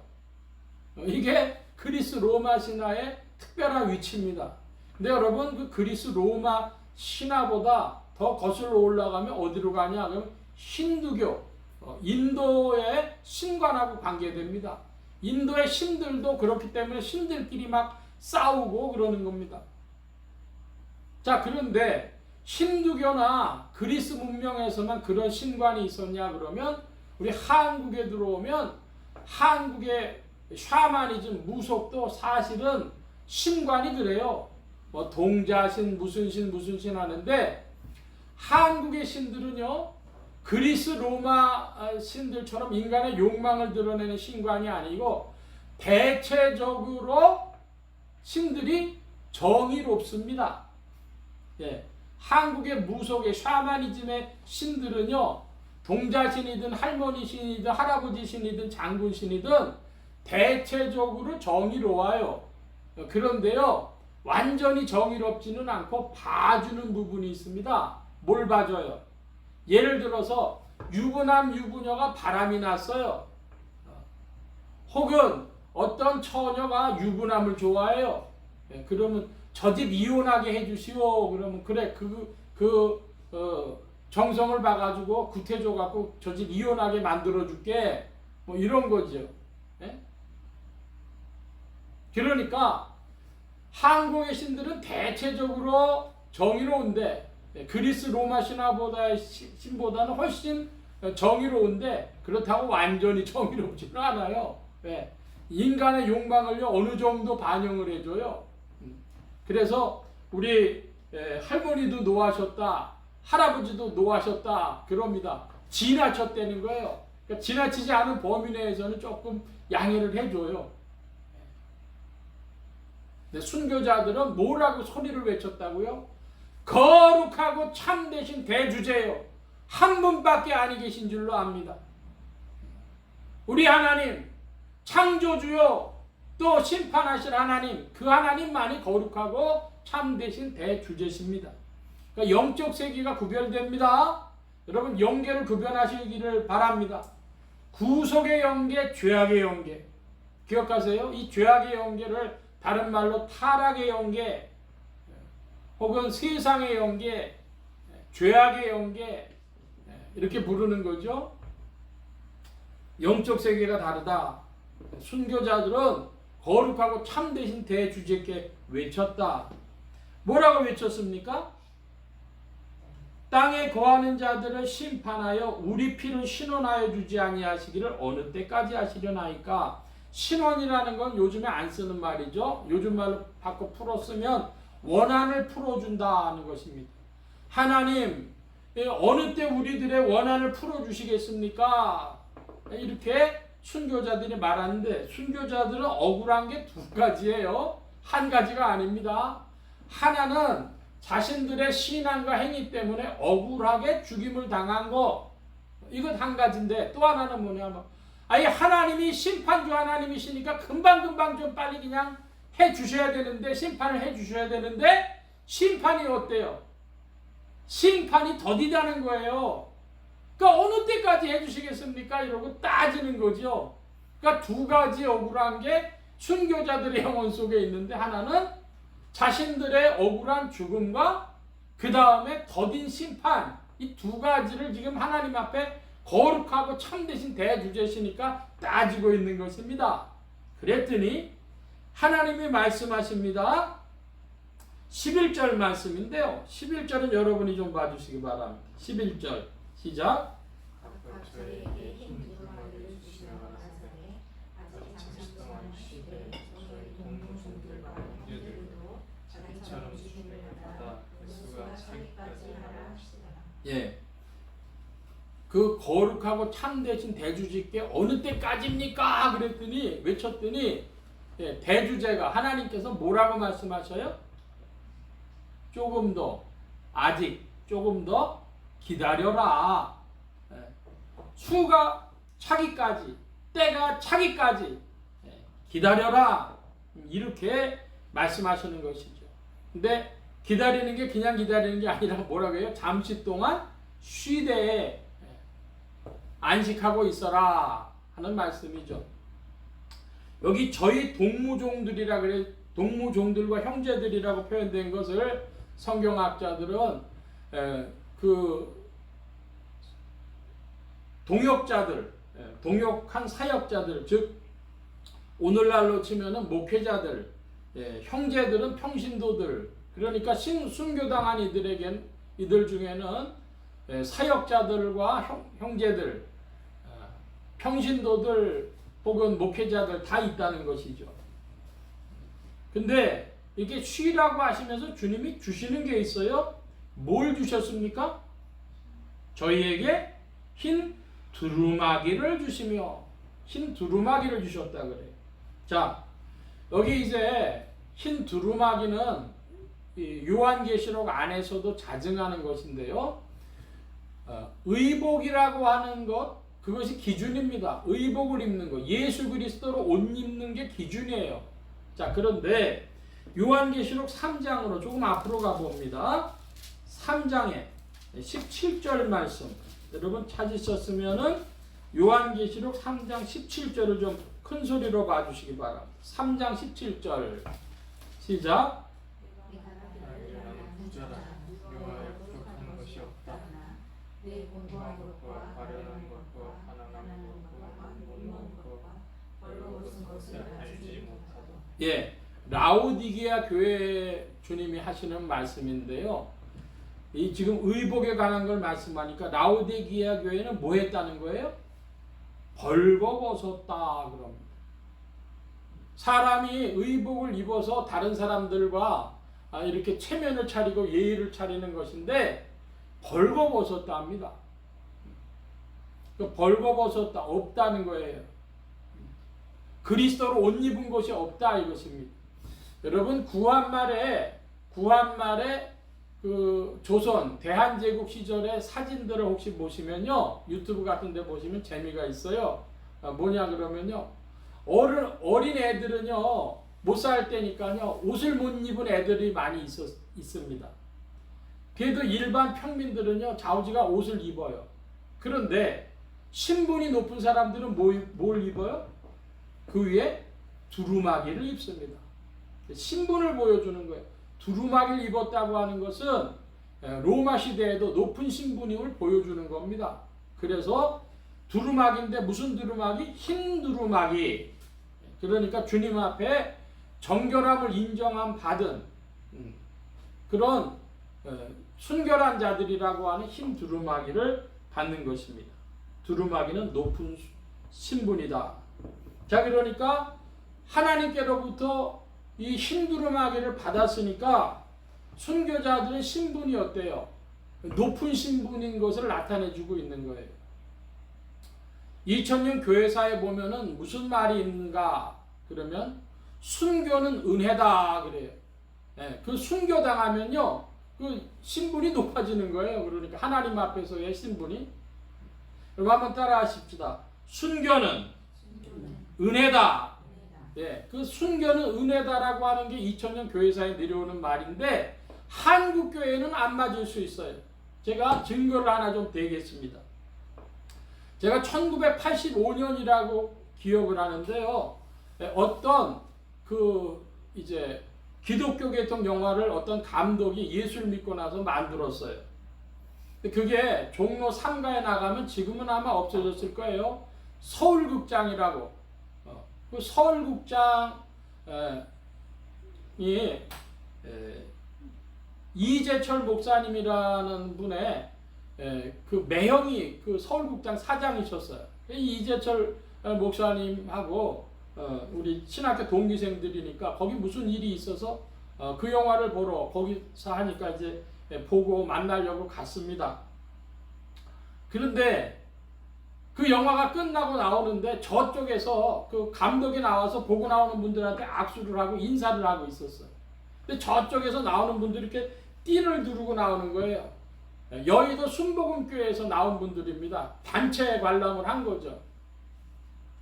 이게 그리스 로마 신화의 특별한 위치입니다. 근데 여러분, 그 그리스 로마 신화보다 더 거슬러 올라가면 어디로 가냐? 그럼 힌두교, 인도의 신관하고 관계됩니다. 인도의 신들도 그렇기 때문에 신들끼리 막 싸우고 그러는 겁니다. 자, 그런데 힌두교나 그리스 문명에서만 그런 신관이 있었냐 그러면, 우리 한국에 들어오면 한국의 샤머니즘, 무속도 사실은 신관이 그래요. 뭐 동자신, 무슨 신 하는데, 한국의 신들은요, 그리스 로마 신들처럼 인간의 욕망을 드러내는 신관이 아니고 대체적으로 신들이 정의롭습니다. 한국의 무속의 샤머니즘의 신들은요, 동자신이든 할머니 신이든 할아버지 신이든 장군 신이든 대체적으로 정의로워요. 그런데요, 완전히 정의롭지는 않고 봐주는 부분이 있습니다. 뭘 봐줘요? 예를 들어서 유부남 유부녀가 바람이 났어요. 혹은 어떤 처녀가 유부남을 좋아해요. 그러면 저 집 이혼하게 해주시오. 그러면 그래, 정성을 봐가지고 구태줘갖고 저 집 이혼하게 만들어줄게. 뭐 이런 거죠. 그러니까 한국의 신들은 대체적으로 정의로운데, 그리스 로마 신보다는 훨씬 정의로운데, 그렇다고 완전히 정의롭지는 않아요. 인간의 욕망을요, 어느 정도 반영을 해줘요. 그래서 우리 할머니도 노하셨다, 할아버지도 노하셨다 그럽니다. 지나쳤다는 거예요. 그러니까 지나치지 않은 범위 내에서는 조금 양해를 해줘요. 근데 순교자들은 뭐라고 소리를 외쳤다고요? 거룩하고 참되신 대주제요, 한 분밖에 아니 계신 줄로 압니다. 우리 하나님, 창조주요, 또 심판하실 하나님, 그 하나님만이 거룩하고 참되신 대주제십니다. 그러니까 영적 세계가 구별됩니다. 여러분 영계를 구별하시기를 바랍니다. 구속의 영계, 죄악의 영계. 기억하세요? 이 죄악의 영계를 다른 말로 타락의 영계, 혹은 세상의 영계, 죄악의 영계 이렇게 부르는 거죠. 영적 세계가 다르다. 순교자들은 거룩하고 참되신 대주제께 외쳤다. 뭐라고 외쳤습니까? 땅에 거하는 자들을 심판하여 우리 피를 신원하여 주지 아니하시기를 어느 때까지 하시려나이까. 신원이라는 건 요즘에 안 쓰는 말이죠. 요즘 말로 바꿔 풀었으면 원한을 풀어준다 하는 것입니다. 하나님 어느 때 우리들의 원한을 풀어주시겠습니까? 이렇게 순교자들이 말하는데, 순교자들은 억울한 게 두 가지예요. 한 가지가 아닙니다. 하나는 자신들의 신앙과 행위 때문에 억울하게 죽임을 당한 거, 이것 한 가지인데, 또 하나는 뭐냐면 아예 하나님이 심판주 하나님이시니까 금방금방 좀 빨리 그냥 해 주셔야 되는데, 심판을 해 주셔야 되는데 심판이 어때요? 심판이 더디다는 거예요. 그러니까 어느 때까지 해주시겠습니까? 이러고 따지는 거죠. 그러니까 두 가지 억울한 게 순교자들의 영혼 속에 있는데, 하나는 자신들의 억울한 죽음과 그 다음에 더딘 심판, 이 두 가지를 지금 하나님 앞에 거룩하고 참되신 대주제시니까 따지고 있는 것입니다. 그랬더니 하나님이 말씀하십니다. 11절 말씀인데요. 11절은 여러분이 좀 봐주시기 바랍니다. 11절 시작. 각각 저희에게 흰 두루마리를 주시라고 하사대 아직 장차 동안 쉬되 저희 동무종들과 형제들도 자기처럼 주심을 받아 수가 차기까지 하라 하시더라. 예. 그 거룩하고 참되신 대주제께 어느 때까지입니까? 그랬더니 외쳤더니 대주제가 하나님께서 뭐라고 말씀하셔요? 조금 더, 아직 조금 더 기다려라. 수가 차기까지, 때가 차기까지 기다려라. 이렇게 말씀하시는 것이죠. 근데 기다리는 게 그냥 기다리는 게 아니라 뭐라고 해요? 잠시 동안 쉬되 안식하고 있어라 하는 말씀이죠. 여기 저희 동무종들이라 그래, 동무종들과 형제들이라고 표현된 것을 성경학자들은 그 동역자들, 동역한 사역자들, 즉 오늘날로 치면은 목회자들, 형제들은 평신도들, 그러니까 순교당한 이들 중에는 사역자들과 형제들, 평신도들 혹은 목회자들 다 있다는 것이죠. 근데 이렇게 쉬라고 하시면서 주님이 주시는 게 있어요. 뭘 주셨습니까? 저희에게 흰 두루마기를 주시며, 흰 두루마기를 주셨다 그래요. 자, 여기 이제 흰 두루마기는 요한계시록 안에서도 자증하는 것인데요. 의복이라고 하는 것, 그것이 기준입니다. 의복을 입는 것, 예수 그리스도로 옷 입는 게 기준이에요. 자, 그런데 요한계시록 3장으로 조금 앞으로 가봅니다. 3장에 17절 말씀, 여러분 찾으셨으면은 요한계시록 3장 17절을 좀 큰 소리로 봐주시기 바랍니다. 3장 17절 시작. 여호와의 부족한 것이 없다. 내 공부한 것과 가련한 것과 가난한 것과 못 먹은 것과 벌거벗은 것을 알지 못하도. 예, 라오디게아 교회 주님이 하시는 말씀인데요. 이 지금 의복에 관한 걸 말씀하니까 라오디게아 교회는 뭐 했다는 거예요? 벌거벗었다 그럽니다. 사람이 의복을 입어서 다른 사람들과 이렇게 체면을 차리고 예의를 차리는 것인데 벌거벗었다 합니다. 벌거벗었다, 없다는 거예요. 그리스도로 옷 입은 것이 없다 이것입니다. 여러분 구한말에 그 조선 대한제국 시절의 사진들을 혹시 보시면요, 유튜브 같은 데 보시면 재미가 있어요. 뭐냐 그러면요, 어린 애들은요 못 살 때니까요 옷을 못 입은 애들이 많이 있습니다. 그래도 일반 평민들은요 자우지가 옷을 입어요. 그런데 신분이 높은 사람들은 뭘 입어요? 그 위에 두루마기를 입습니다. 신분을 보여주는 거예요. 두루마기를 입었다고 하는 것은 로마 시대에도 높은 신분임을 보여주는 겁니다. 그래서 두루마기인데 무슨 두루마기? 흰 두루마기. 그러니까 주님 앞에 정결함을 인정함 받은 그런 순결한 자들이라고 하는 흰 두루마기를 받는 것입니다. 두루마기는 높은 신분이다. 자, 그러니까 하나님께로부터 이 흰 두루마기를 받았으니까 순교자들의 신분이 어때요? 높은 신분인 것을 나타내주고 있는 거예요. 2000년 교회사에 보면은 무슨 말이 있는가? 그러면 순교는 은혜다 그래요. 네, 그 순교당하면요 그 신분이 높아지는 거예요. 그러니까 하나님 앞에서의 신분이. 그럼 한번 따라 하십시다. 순교는 은혜다. 예, 그 순교는 은혜다라고 하는 게 2000년 교회사에 내려오는 말인데 한국 교회는 안 맞을 수 있어요. 제가 증거를 하나 좀 대겠습니다. 제가 1985년이라고 기억을 하는데요. 어떤 그 이제 기독교 계통 영화를 어떤 감독이 예수를 믿고 나서 만들었어요. 그게 종로 3가에 나가면 지금은 아마 없어졌을 거예요. 서울극장이라고. 그 서울극장이 이재철 목사님이라는 분의 그 매형이 그 서울극장 사장이셨어요. 이재철 목사님하고 우리 신학교 동기생들이니까 거기 무슨 일이 있어서 그 영화를 보러 거기서 하니까 이제 보고 만나려고 갔습니다. 그런데 그 영화가 끝나고 나오는데 저쪽에서 그 감독이 나와서 보고 나오는 분들한테 악수를 하고 인사를 하고 있었어요. 근데 저쪽에서 나오는 분들이 이렇게 띠를 두르고 나오는 거예요. 여의도 순복음교회에서 나온 분들입니다. 단체 관람을 한 거죠.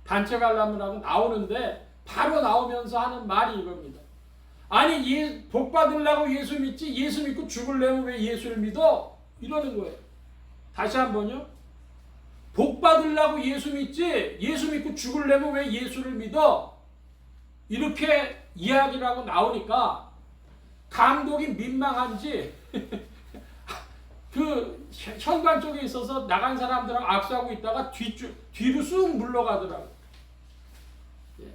단체 관람을 하고 나오는데 바로 나오면서 하는 말이 이겁니다. 아니 복 받으려고 예수 믿지 예수 믿고 죽으려면 왜 예수를 믿어? 이러는 거예요. 다시 한번요. 복 받으려고 예수 믿지 예수 믿고 죽으려면 왜 예수를 믿어? 이렇게 이야기를 하고 나오니까 감독이 민망한지 그 현관 쪽에 있어서 나간 사람들하고 악수하고 있다가 뒤로 쑥 물러가더라고요. 예.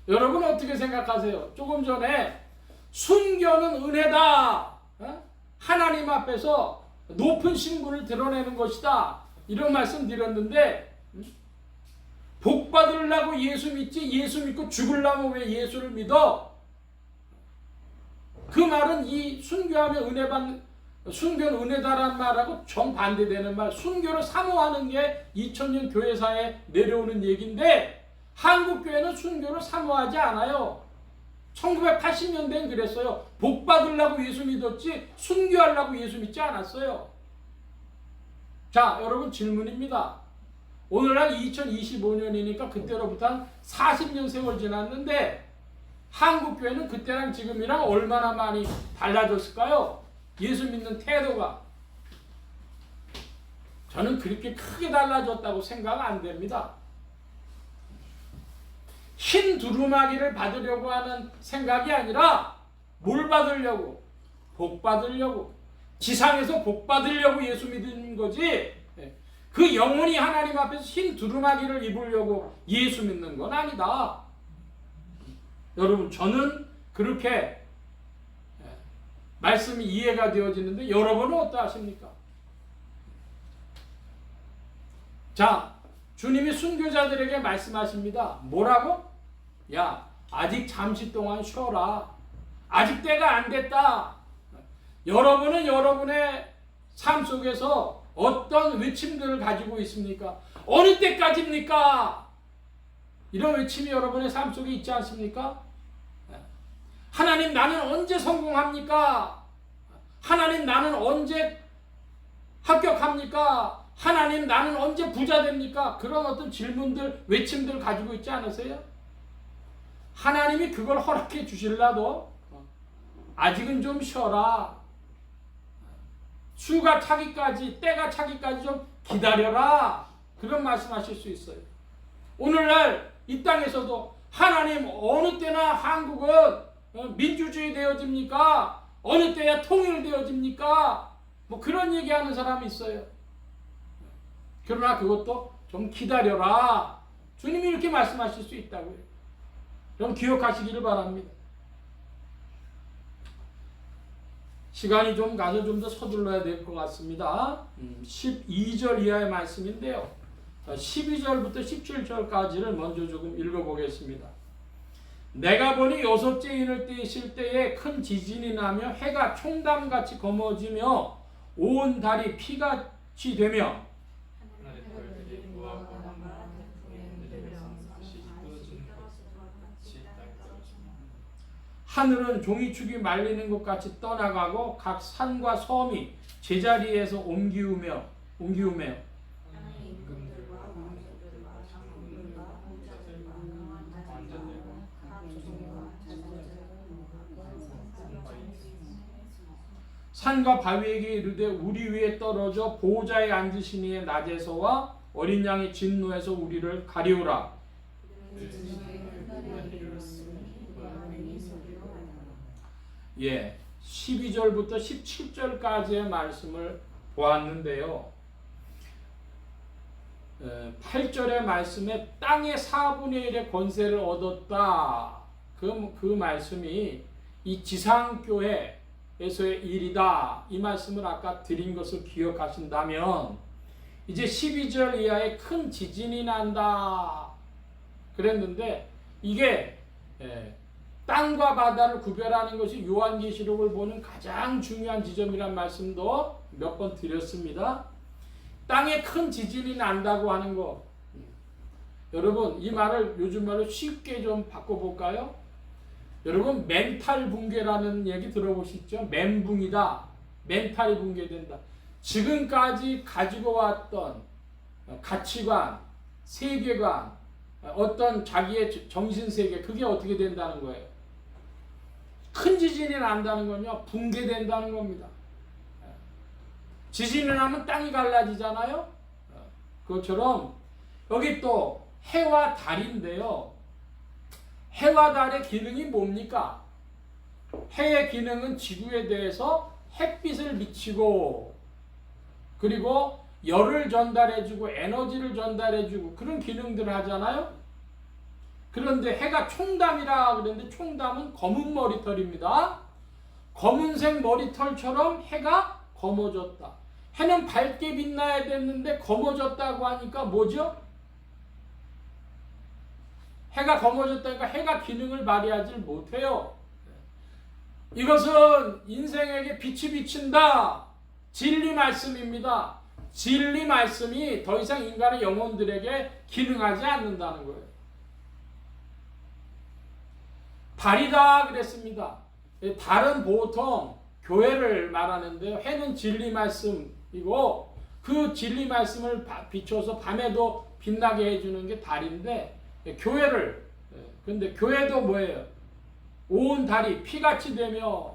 여러분 어떻게 생각하세요? 조금 전에 순교는 은혜다. 어? 하나님 앞에서 높은 신분을 드러내는 것이다. 이런 말씀 드렸는데 복 받으려고 예수 믿지 예수 믿고 죽으려면 왜 예수를 믿어? 그 말은 이 순교하면 순교는 은혜다라는 말하고 정반대되는 말, 순교를 사모하는 게 2000년 교회사에 내려오는 얘기인데 한국 교회는 순교를 사모하지 않아요. 1980년대엔 그랬어요. 복 받으려고 예수 믿었지 순교하려고 예수 믿지 않았어요. 자, 여러분 질문입니다. 오늘날 2025년이니까 그때로부터 한 40년 세월 지났는데 한국 교회는 그때랑 지금이랑 얼마나 많이 달라졌을까요? 예수 믿는 태도가. 저는 그렇게 크게 달라졌다고 생각 안 됩니다. 흰 두루마기를 받으려고 하는 생각이 아니라 뭘 받으려고? 복 받으려고. 지상에서 복 받으려고 예수 믿는 거지. 그 영혼이 하나님 앞에서 흰 두루마기를 입으려고 예수 믿는 건 아니다. 여러분 저는 그렇게 말씀이 이해가 되어지는데 여러분은 어떠하십니까? 자, 주님이 순교자들에게 말씀하십니다. 뭐라고? 야, 아직 잠시 동안 쉬어라. 아직 때가 안 됐다. 여러분은 여러분의 삶 속에서 어떤 외침들을 가지고 있습니까? 어느 때까지입니까? 이런 외침이 여러분의 삶 속에 있지 않습니까? 하나님 나는 언제 성공합니까? 하나님 나는 언제 합격합니까? 하나님 나는 언제 부자 됩니까? 그런 어떤 질문들, 외침들 가지고 있지 않으세요? 하나님이 그걸 허락해 주실라도 아직은 좀 쉬어라. 수가 차기까지, 때가 차기까지 좀 기다려라. 그런 말씀하실 수 있어요. 오늘날 이 땅에서도 하나님 어느 때나 한국은 민주주의 되어집니까? 어느 때야 통일되어집니까? 뭐 그런 얘기하는 사람이 있어요. 그러나 그것도 좀 기다려라. 주님이 이렇게 말씀하실 수 있다고요. 좀 기억하시기를 바랍니다. 시간이 좀 가서 좀 더 서둘러야 될 것 같습니다. 12절 이하의 말씀인데요. 12절부터 17절까지를 먼저 조금 읽어보겠습니다. 내가 보니 여섯째 인을 띄실 때에 큰 지진이 나며 해가 총담같이 검어지며 온 달이 피같이 되며 하늘의 별들이 무화과 나무와 태풍에 흔들려 다시 떨어지는 것 같이 땅에 떨어집니다. 하늘은 종이축이 말리는 것 같이 떠나가고 각 산과 섬이 제자리에서 옮기우며 하나의 임금들과 왕족들과 장군들과 공자들과 강한 자들과 각 종과 산과 바위에게 이르되 우리 위에 떨어져 보호자에 앉으신 이의 낮에서와 어린 양의 진노에서 우리를 가리우라. 예, 12절부터 17절까지의 말씀을 보았는데요. 8절의 말씀에 땅의 4분의 1의 권세를 얻었다. 그 말씀이 이 지상교회에서의 일이다. 이 말씀을 아까 드린 것을 기억하신다면 이제 12절 이하에 큰 지진이 난다. 그랬는데 이게 땅과 바다를 구별하는 것이 요한계시록을 보는 가장 중요한 지점이란 말씀도 몇 번 드렸습니다. 땅에 큰 지진이 난다고 하는 것. 여러분 이 말을 요즘 말로 쉽게 좀 바꿔볼까요? 여러분 멘탈 붕괴라는 얘기 들어보셨죠? 멘붕이다. 멘탈이 붕괴된다. 지금까지 가지고 왔던 가치관, 세계관, 어떤 자기의 정신세계 그게 어떻게 된다는 거예요? 큰 지진이 난다는 건요 붕괴된다는 겁니다. 지진이 나면 땅이 갈라지잖아요. 그것처럼 여기 또 해와 달인데요. 해와 달의 기능이 뭡니까? 해의 기능은 지구에 대해서 햇빛을 비치고 그리고 열을 전달해주고 에너지를 전달해주고 그런 기능들을 하잖아요. 그런데 해가 총담이라 그랬는데 총담은 검은 머리털입니다. 검은색 머리털처럼 해가 검어졌다. 해는 밝게 빛나야 됐는데 검어졌다고 하니까 뭐죠? 해가 검어졌다니까 해가 기능을 발휘하지 못해요. 이것은 인생에게 빛이 비친다. 진리 말씀입니다. 진리 말씀이 더 이상 인간의 영혼들에게 기능하지 않는다는 거예요. 달이다 그랬습니다. 달은 보통 교회를 말하는데요. 해는 진리 말씀이고 그 진리 말씀을 비춰서 밤에도 빛나게 해주는 게 달인데 교회를 근데 교회도 뭐예요? 온 달이 피같이 되며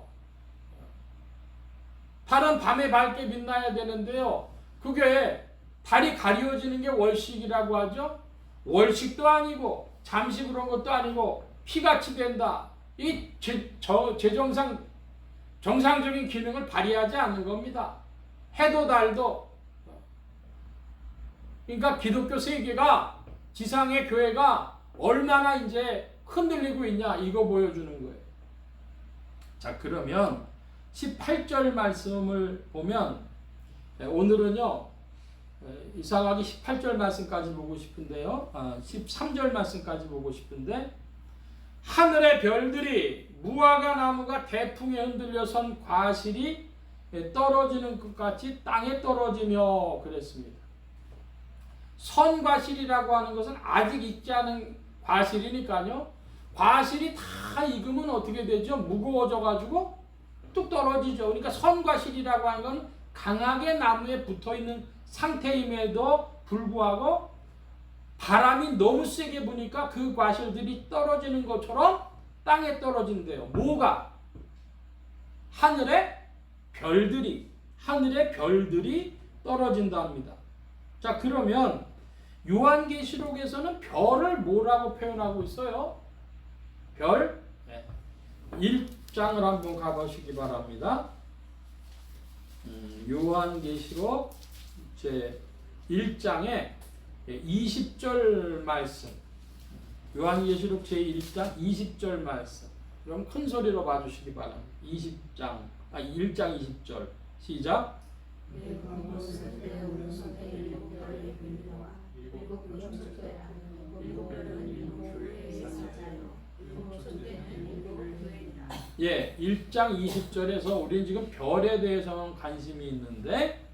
달은 밤에 밝게 빛나야 되는데요. 그게 달이 가려지는 게 월식이라고 하죠. 월식도 아니고 잠시 그런 것도 아니고 피같이 된다. 이 정상적인 기능을 발휘하지 않는 겁니다. 해도 달도. 그러니까 기독교 세계가 지상의 교회가 얼마나 이제 흔들리고 있냐 이거 보여주는 거예요. 자 그러면 18절 말씀을 보면 오늘은요 이사가기 18절 말씀까지 보고 싶은데요. 13절 말씀까지 보고 싶은데 하늘의 별들이 무화과 나무가 대풍에 흔들려 선 과실이 떨어지는 것 같이 땅에 떨어지며 그랬습니다. 선 과실이라고 하는 것은 아직 있지 않은 과실이니까요. 과실이 다 익으면 어떻게 되죠? 무거워져 가지고 뚝 떨어지죠. 그러니까 선 과실이라고 하는 건 강하게 나무에 붙어 있는 상태임에도 불구하고 바람이 너무 세게 부니까 그 과실들이 떨어지는 것처럼 땅에 떨어진대요. 뭐가? 하늘의 별들이 하늘의 별들이 떨어진답니다. 자, 그러면 요한계시록에서는 별을 뭐라고 표현하고 있어요? 별? 1장을 한번 가보시기 바랍니다. 요한계시록 제 1장에 20절 말씀. 요한계시록 제 1장 20절 말씀. 그럼 큰 소리로 봐주시기 바랍니다. 1장 20절. 시작. 예, 1장 20절에서 우리는 지금 별에 대해서는 관심이 있는데,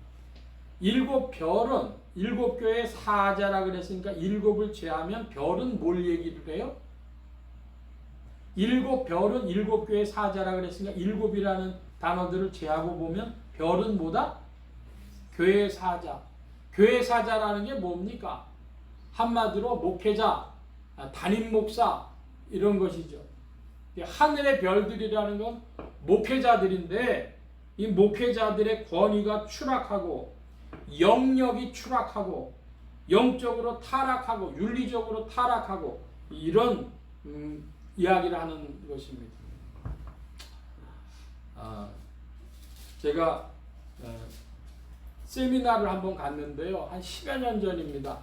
일곱 별은 일곱 교회의 사자라 그랬으니까 일곱을 제하면 별은 뭘 얘기를 해요? 일곱 별은 일곱 교회의 사자라 그랬으니까 일곱이라는 단어들을 제하고 보면 별은 뭐다? 교회의 사자. 교회의 사자라는 게 뭡니까? 한마디로 목회자, 담임 목사 이런 것이죠. 하늘의 별들이라는 건 목회자들인데, 이 목회자들의 권위가 추락하고 영역이 추락하고 영적으로 타락하고 윤리적으로 타락하고 이런 이야기를 하는 것입니다. 제가 세미나를 한번 갔는데요. 한 10여 년 전입니다.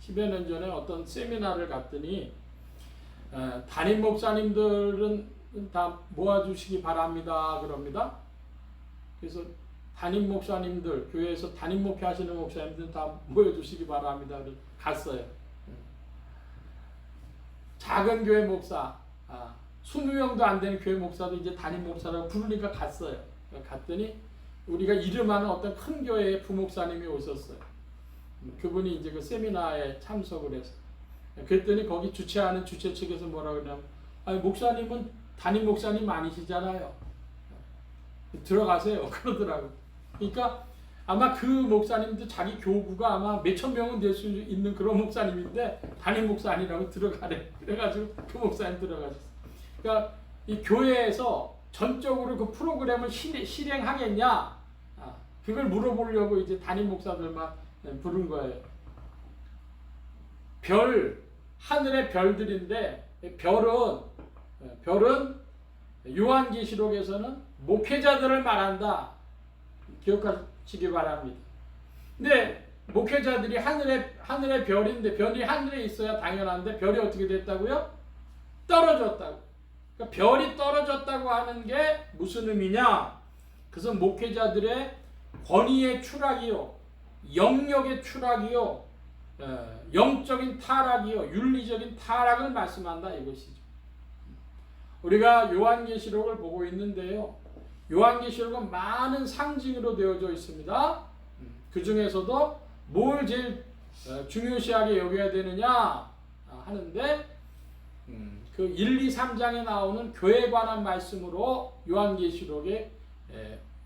10여 년 전에 어떤 세미나를 갔더니 담임 목사님들은 다 모아주시기 바랍니다. 그럽니다. 그래서 담임 목사님들, 교회에서 담임 목회 하시는 목사님들 다 모여주시기 바랍니다. 갔어요. 작은 교회 목사, 20명도 안 되는 교회 목사도 이제 담임 목사라고 부르니까 갔어요. 갔더니 우리가 이름하는 어떤 큰 교회의 부목사님이 오셨어요. 그분이 이제 그 세미나에 참석을 해서. 그랬더니 거기 주최하는 주최 측에서 뭐라 그러냐면, 아니, 목사님은 담임 목사님 아니시잖아요. 들어가세요. 그러더라고요. 그러니까 아마 그 목사님도 자기 교구가 아마 몇천 명은 될 수 있는 그런 목사님인데 담임 목사 아니라고 들어가래. 그래가지고 그 목사님 들어가셨어요. 그러니까 이 교회에서 전적으로 그 프로그램을 실행하겠냐? 그걸 물어보려고 이제 담임 목사들만 부른 거예요. 별, 하늘의 별들인데, 별은 요한계시록에서는 목회자들을 말한다. 기억하시기 바랍니다. 근데 목회자들이 하늘의 별인데, 별이 하늘에 있어야 당연한데 별이 어떻게 됐다고요? 떨어졌다고. 그러니까 별이 떨어졌다고 하는 게 무슨 의미냐? 그것은 목회자들의 권위의 추락이요, 영역의 추락이요, 영적인 타락이요, 윤리적인 타락을 말씀한다 이것이죠. 우리가 요한계시록을 보고 있는데요. 요한계시록은 많은 상징으로 되어져 있습니다. 그 중에서도 뭘 제일 중요시하게 여겨야 되느냐 하는데, 그 1, 2, 3장에 나오는 교회에 관한 말씀으로 요한계시록의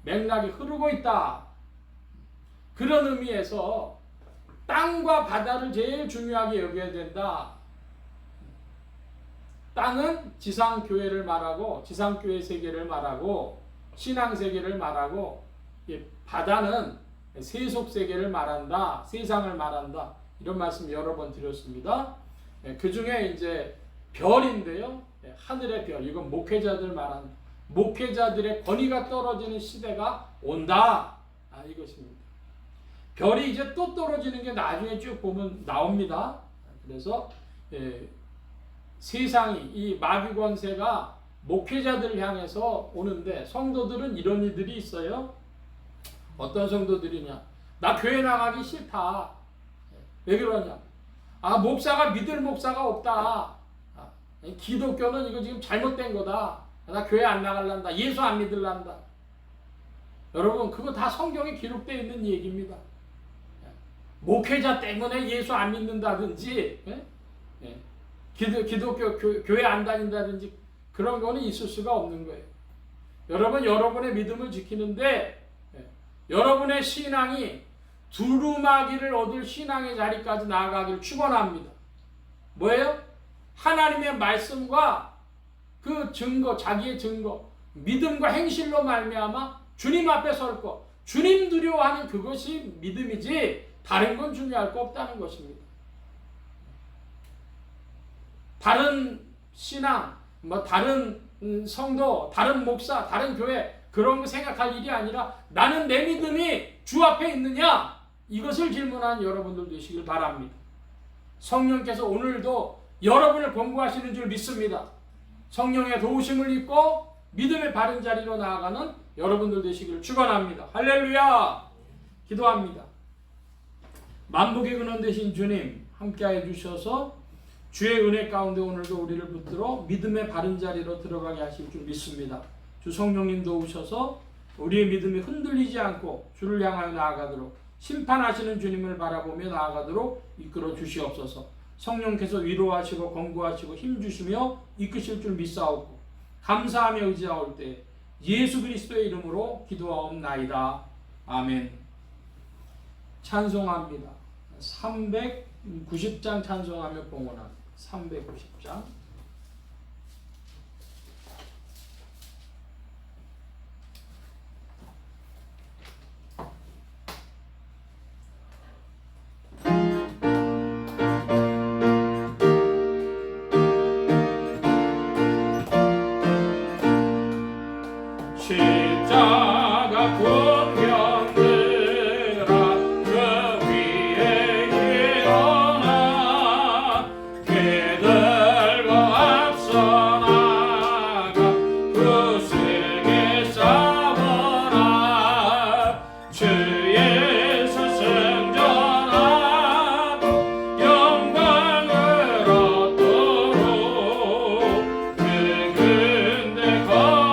맥락이 흐르고 있다. 그런 의미에서 땅과 바다를 제일 중요하게 여겨야 된다. 땅은 지상교회를 말하고 지상교회 세계를 말하고 신앙세계를 말하고, 바다는 세속세계를 말한다. 세상을 말한다. 이런 말씀 여러 번 드렸습니다. 그 중에 이제 별인데요. 하늘의 별. 이건 목회자들 말한다. 목회자들의 권위가 떨어지는 시대가 온다. 이것입니다. 별이 이제 또 떨어지는 게 나중에 쭉 보면 나옵니다. 그래서 세상이, 이 마귀 권세가 목회자들을 향해서 오는데, 성도들은 이런 이들이 있어요. 어떤 성도들이냐? 나 교회 나가기 싫다. 왜 그러냐? 목사가 믿을 목사가 없다. 기독교는 이거 지금 잘못된 거다. 나 교회 안 나갈란다. 예수 안 믿을란다. 여러분, 그거 다 성경에 기록되어 있는 얘기입니다. 목회자 때문에 예수 안 믿는다든지, 기독교 교회 안 다닌다든지 그런 거는 있을 수가 없는 거예요. 여러분의 믿음을 지키는데, 여러분의 신앙이 두루마기를 얻을 신앙의 자리까지 나아가기를 축원합니다. 뭐예요? 하나님의 말씀과 그 증거, 자기의 증거, 믿음과 행실로 말미암아 주님 앞에 설 것, 주님 두려워하는 그것이 믿음이지 다른 건 중요할 거 없다는 것입니다. 다른 신앙, 다른 성도, 다른 목사, 다른 교회 그런 거 생각할 일이 아니라 나는 내 믿음이 주 앞에 있느냐? 이것을 질문하는 여러분들 되시길 바랍니다. 성령께서 오늘도 여러분을 권고하시는 줄 믿습니다. 성령의 도우심을 입고 믿음의 바른 자리로 나아가는 여러분들 되시기를 축원합니다. 할렐루야! 기도합니다. 만복의 근원 되신 주님 함께해 주셔서 주의 은혜 가운데 오늘도 우리를 붙들어 믿음의 바른 자리로 들어가게 하실 줄 믿습니다. 주 성령님 도우셔서 우리의 믿음이 흔들리지 않고 주를 향하여 나아가도록 심판하시는 주님을 바라보며 나아가도록 이끌어 주시옵소서. 성령께서 위로하시고 권고하시고 힘주시며 이끄실 줄 믿사옵고 감사하며 의지하올 때 예수 그리스도의 이름으로 기도하옵나이다. 아멘. 찬송합니다. 390장 찬송하며 봉헌합니다. 390장. 십자가 군병들아 그 위에 일어나 그들과 앞서 나가 그 세계 싸워라 주 예수 승전하고 영광을 얻도록 그 근대 거늘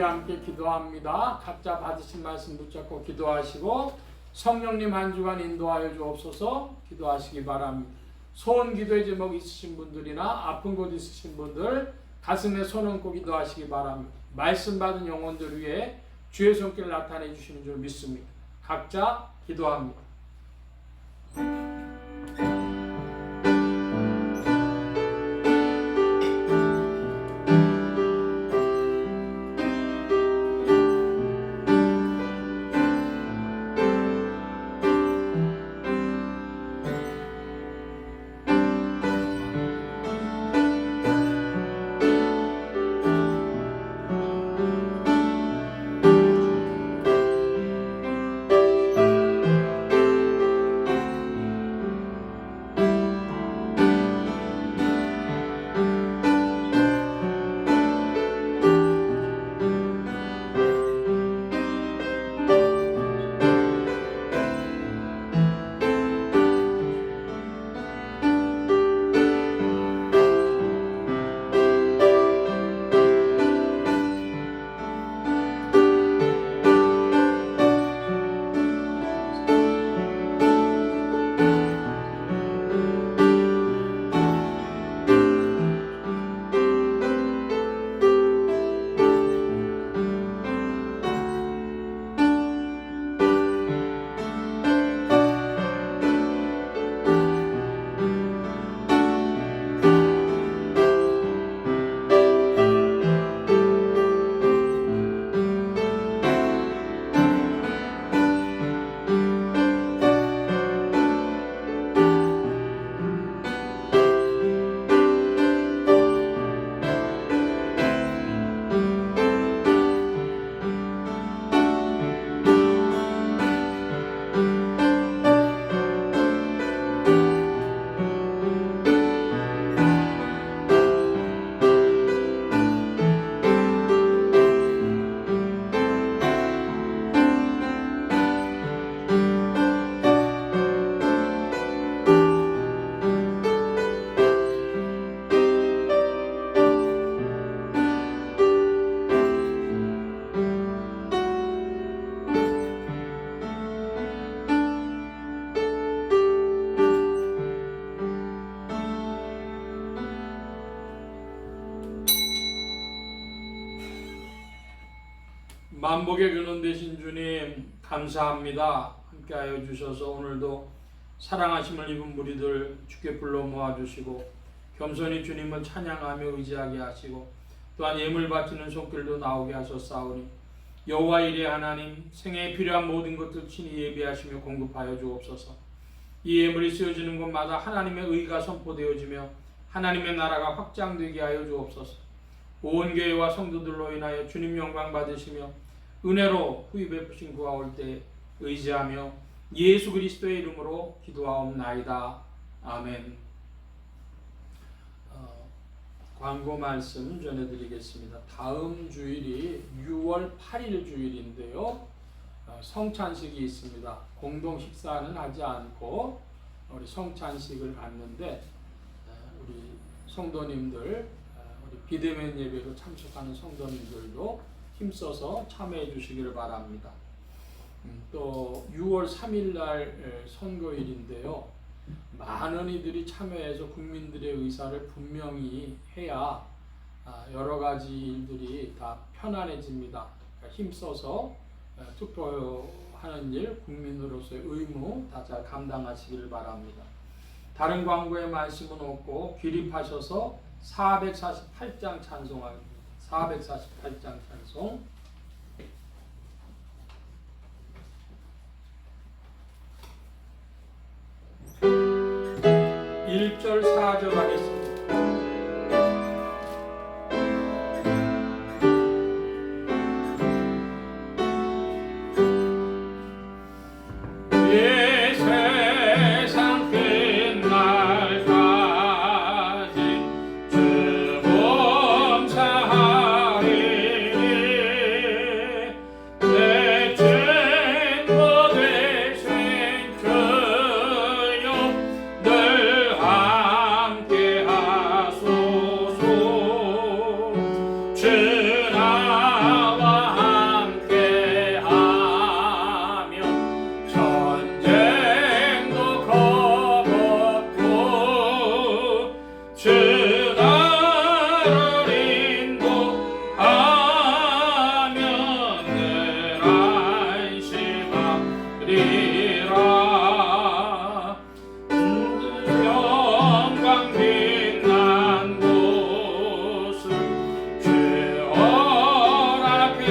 함께 기도합니다. 각자 받으신 말씀 붙잡고 기도하시고 성령님 한 주간 인도하여 주옵소서. 기도하시기 바랍니다. 소원 기도의 제목 있으신 분들이나 아픈 곳 있으신 분들 가슴에 손 얹고 기도하시기 바랍니다. 말씀 받은 영혼들 위해 주의 손길 나타내 주시는 줄 믿습니다. 각자 기도합니다. 만복의 근원 되신 주님 감사합니다. 함께하여 주셔서 오늘도 사랑하심을 입은 무리들 주께 불러 모아주시고 겸손히 주님을 찬양하며 의지하게 하시고 또한 예물 바치는 손길도 나오게 하셨사오니 여호와 이레 하나님 생애에 필요한 모든 것들 친히 예비하시며 공급하여 주옵소서. 이 예물이 쓰여지는 곳마다 하나님의 의가 선포되어지며 하나님의 나라가 확장되게 하여 주옵소서. 온 교회와 성도들로 인하여 주님 영광 받으시며 은혜로 후히 베푸신 그와 올 때 의지하며 예수 그리스도의 이름으로 기도하옵나이다. 아멘. 광고 말씀 전해드리겠습니다. 다음 주일이 6월 8일 주일인데요. 성찬식이 있습니다. 공동 식사는 하지 않고 우리 성찬식을 갖는데 우리 성도님들, 우리 비대면 예배로 참석하는 성도님들도 힘써서 참여해 주시기를 바랍니다. 또 6월 3일 날 선거일인데요. 많은 이들이 참여해서 국민들의 의사를 분명히 해야 여러 가지 일들이 다 편안해집니다. 그러니까 힘써서 투표하는 일, 국민으로서의 의무 다 잘 감당하시기를 바랍니다. 다른 광고의 말씀은 없고 기립하셔서 448장 찬송합니다. 448장 찬송. 1절 4절 하겠습니다. 이 세상 끝날까지 주 범사하리니 내 증거 되신 주여 늘 함께 하소서. 주 나와 함께 하며 전쟁도 겁없고 주 나를 인도하며 늘 안심하리라. 영광 빛난 곳을 주 허락했으니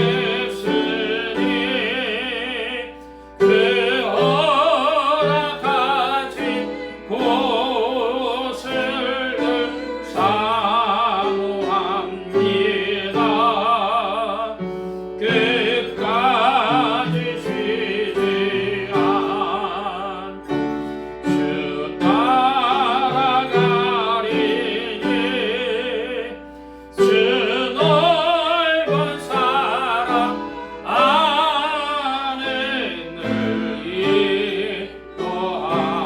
그 허락하신 곳을 늘 사모합니다. 끝까지 쉬지 않고 주 따라가리니 주 넓은 사랑 안에 늘 인도하소서.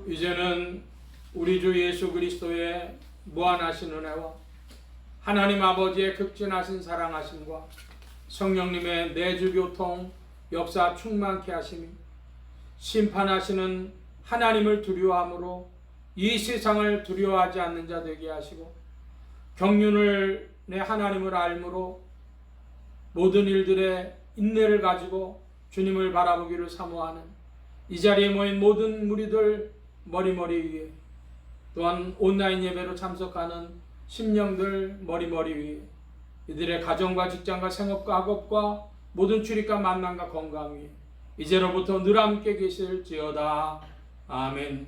이제는 우리 주 예수 그리스도의 무한하신 은혜와 하나님 아버지의 극진하신 사랑하심과 성령님의 내주 교통 역사 충만케 하심이 심판하시는 하나님을 두려워함으로 이 세상을 두려워하지 않는 자 되게 하시고 경륜을 내 하나님을 알므로 모든 일들의 인내를 가지고 주님을 바라보기를 사모하는 이 자리에 모인 모든 무리들 머리머리 위에 또한 온라인 예배로 참석하는 심령들 머리머리 위에 이들의 가정과 직장과 생업과 학업과 모든 출입과 만남과 건강 위에 이제로부터 늘 함께 계실지어다. 아멘.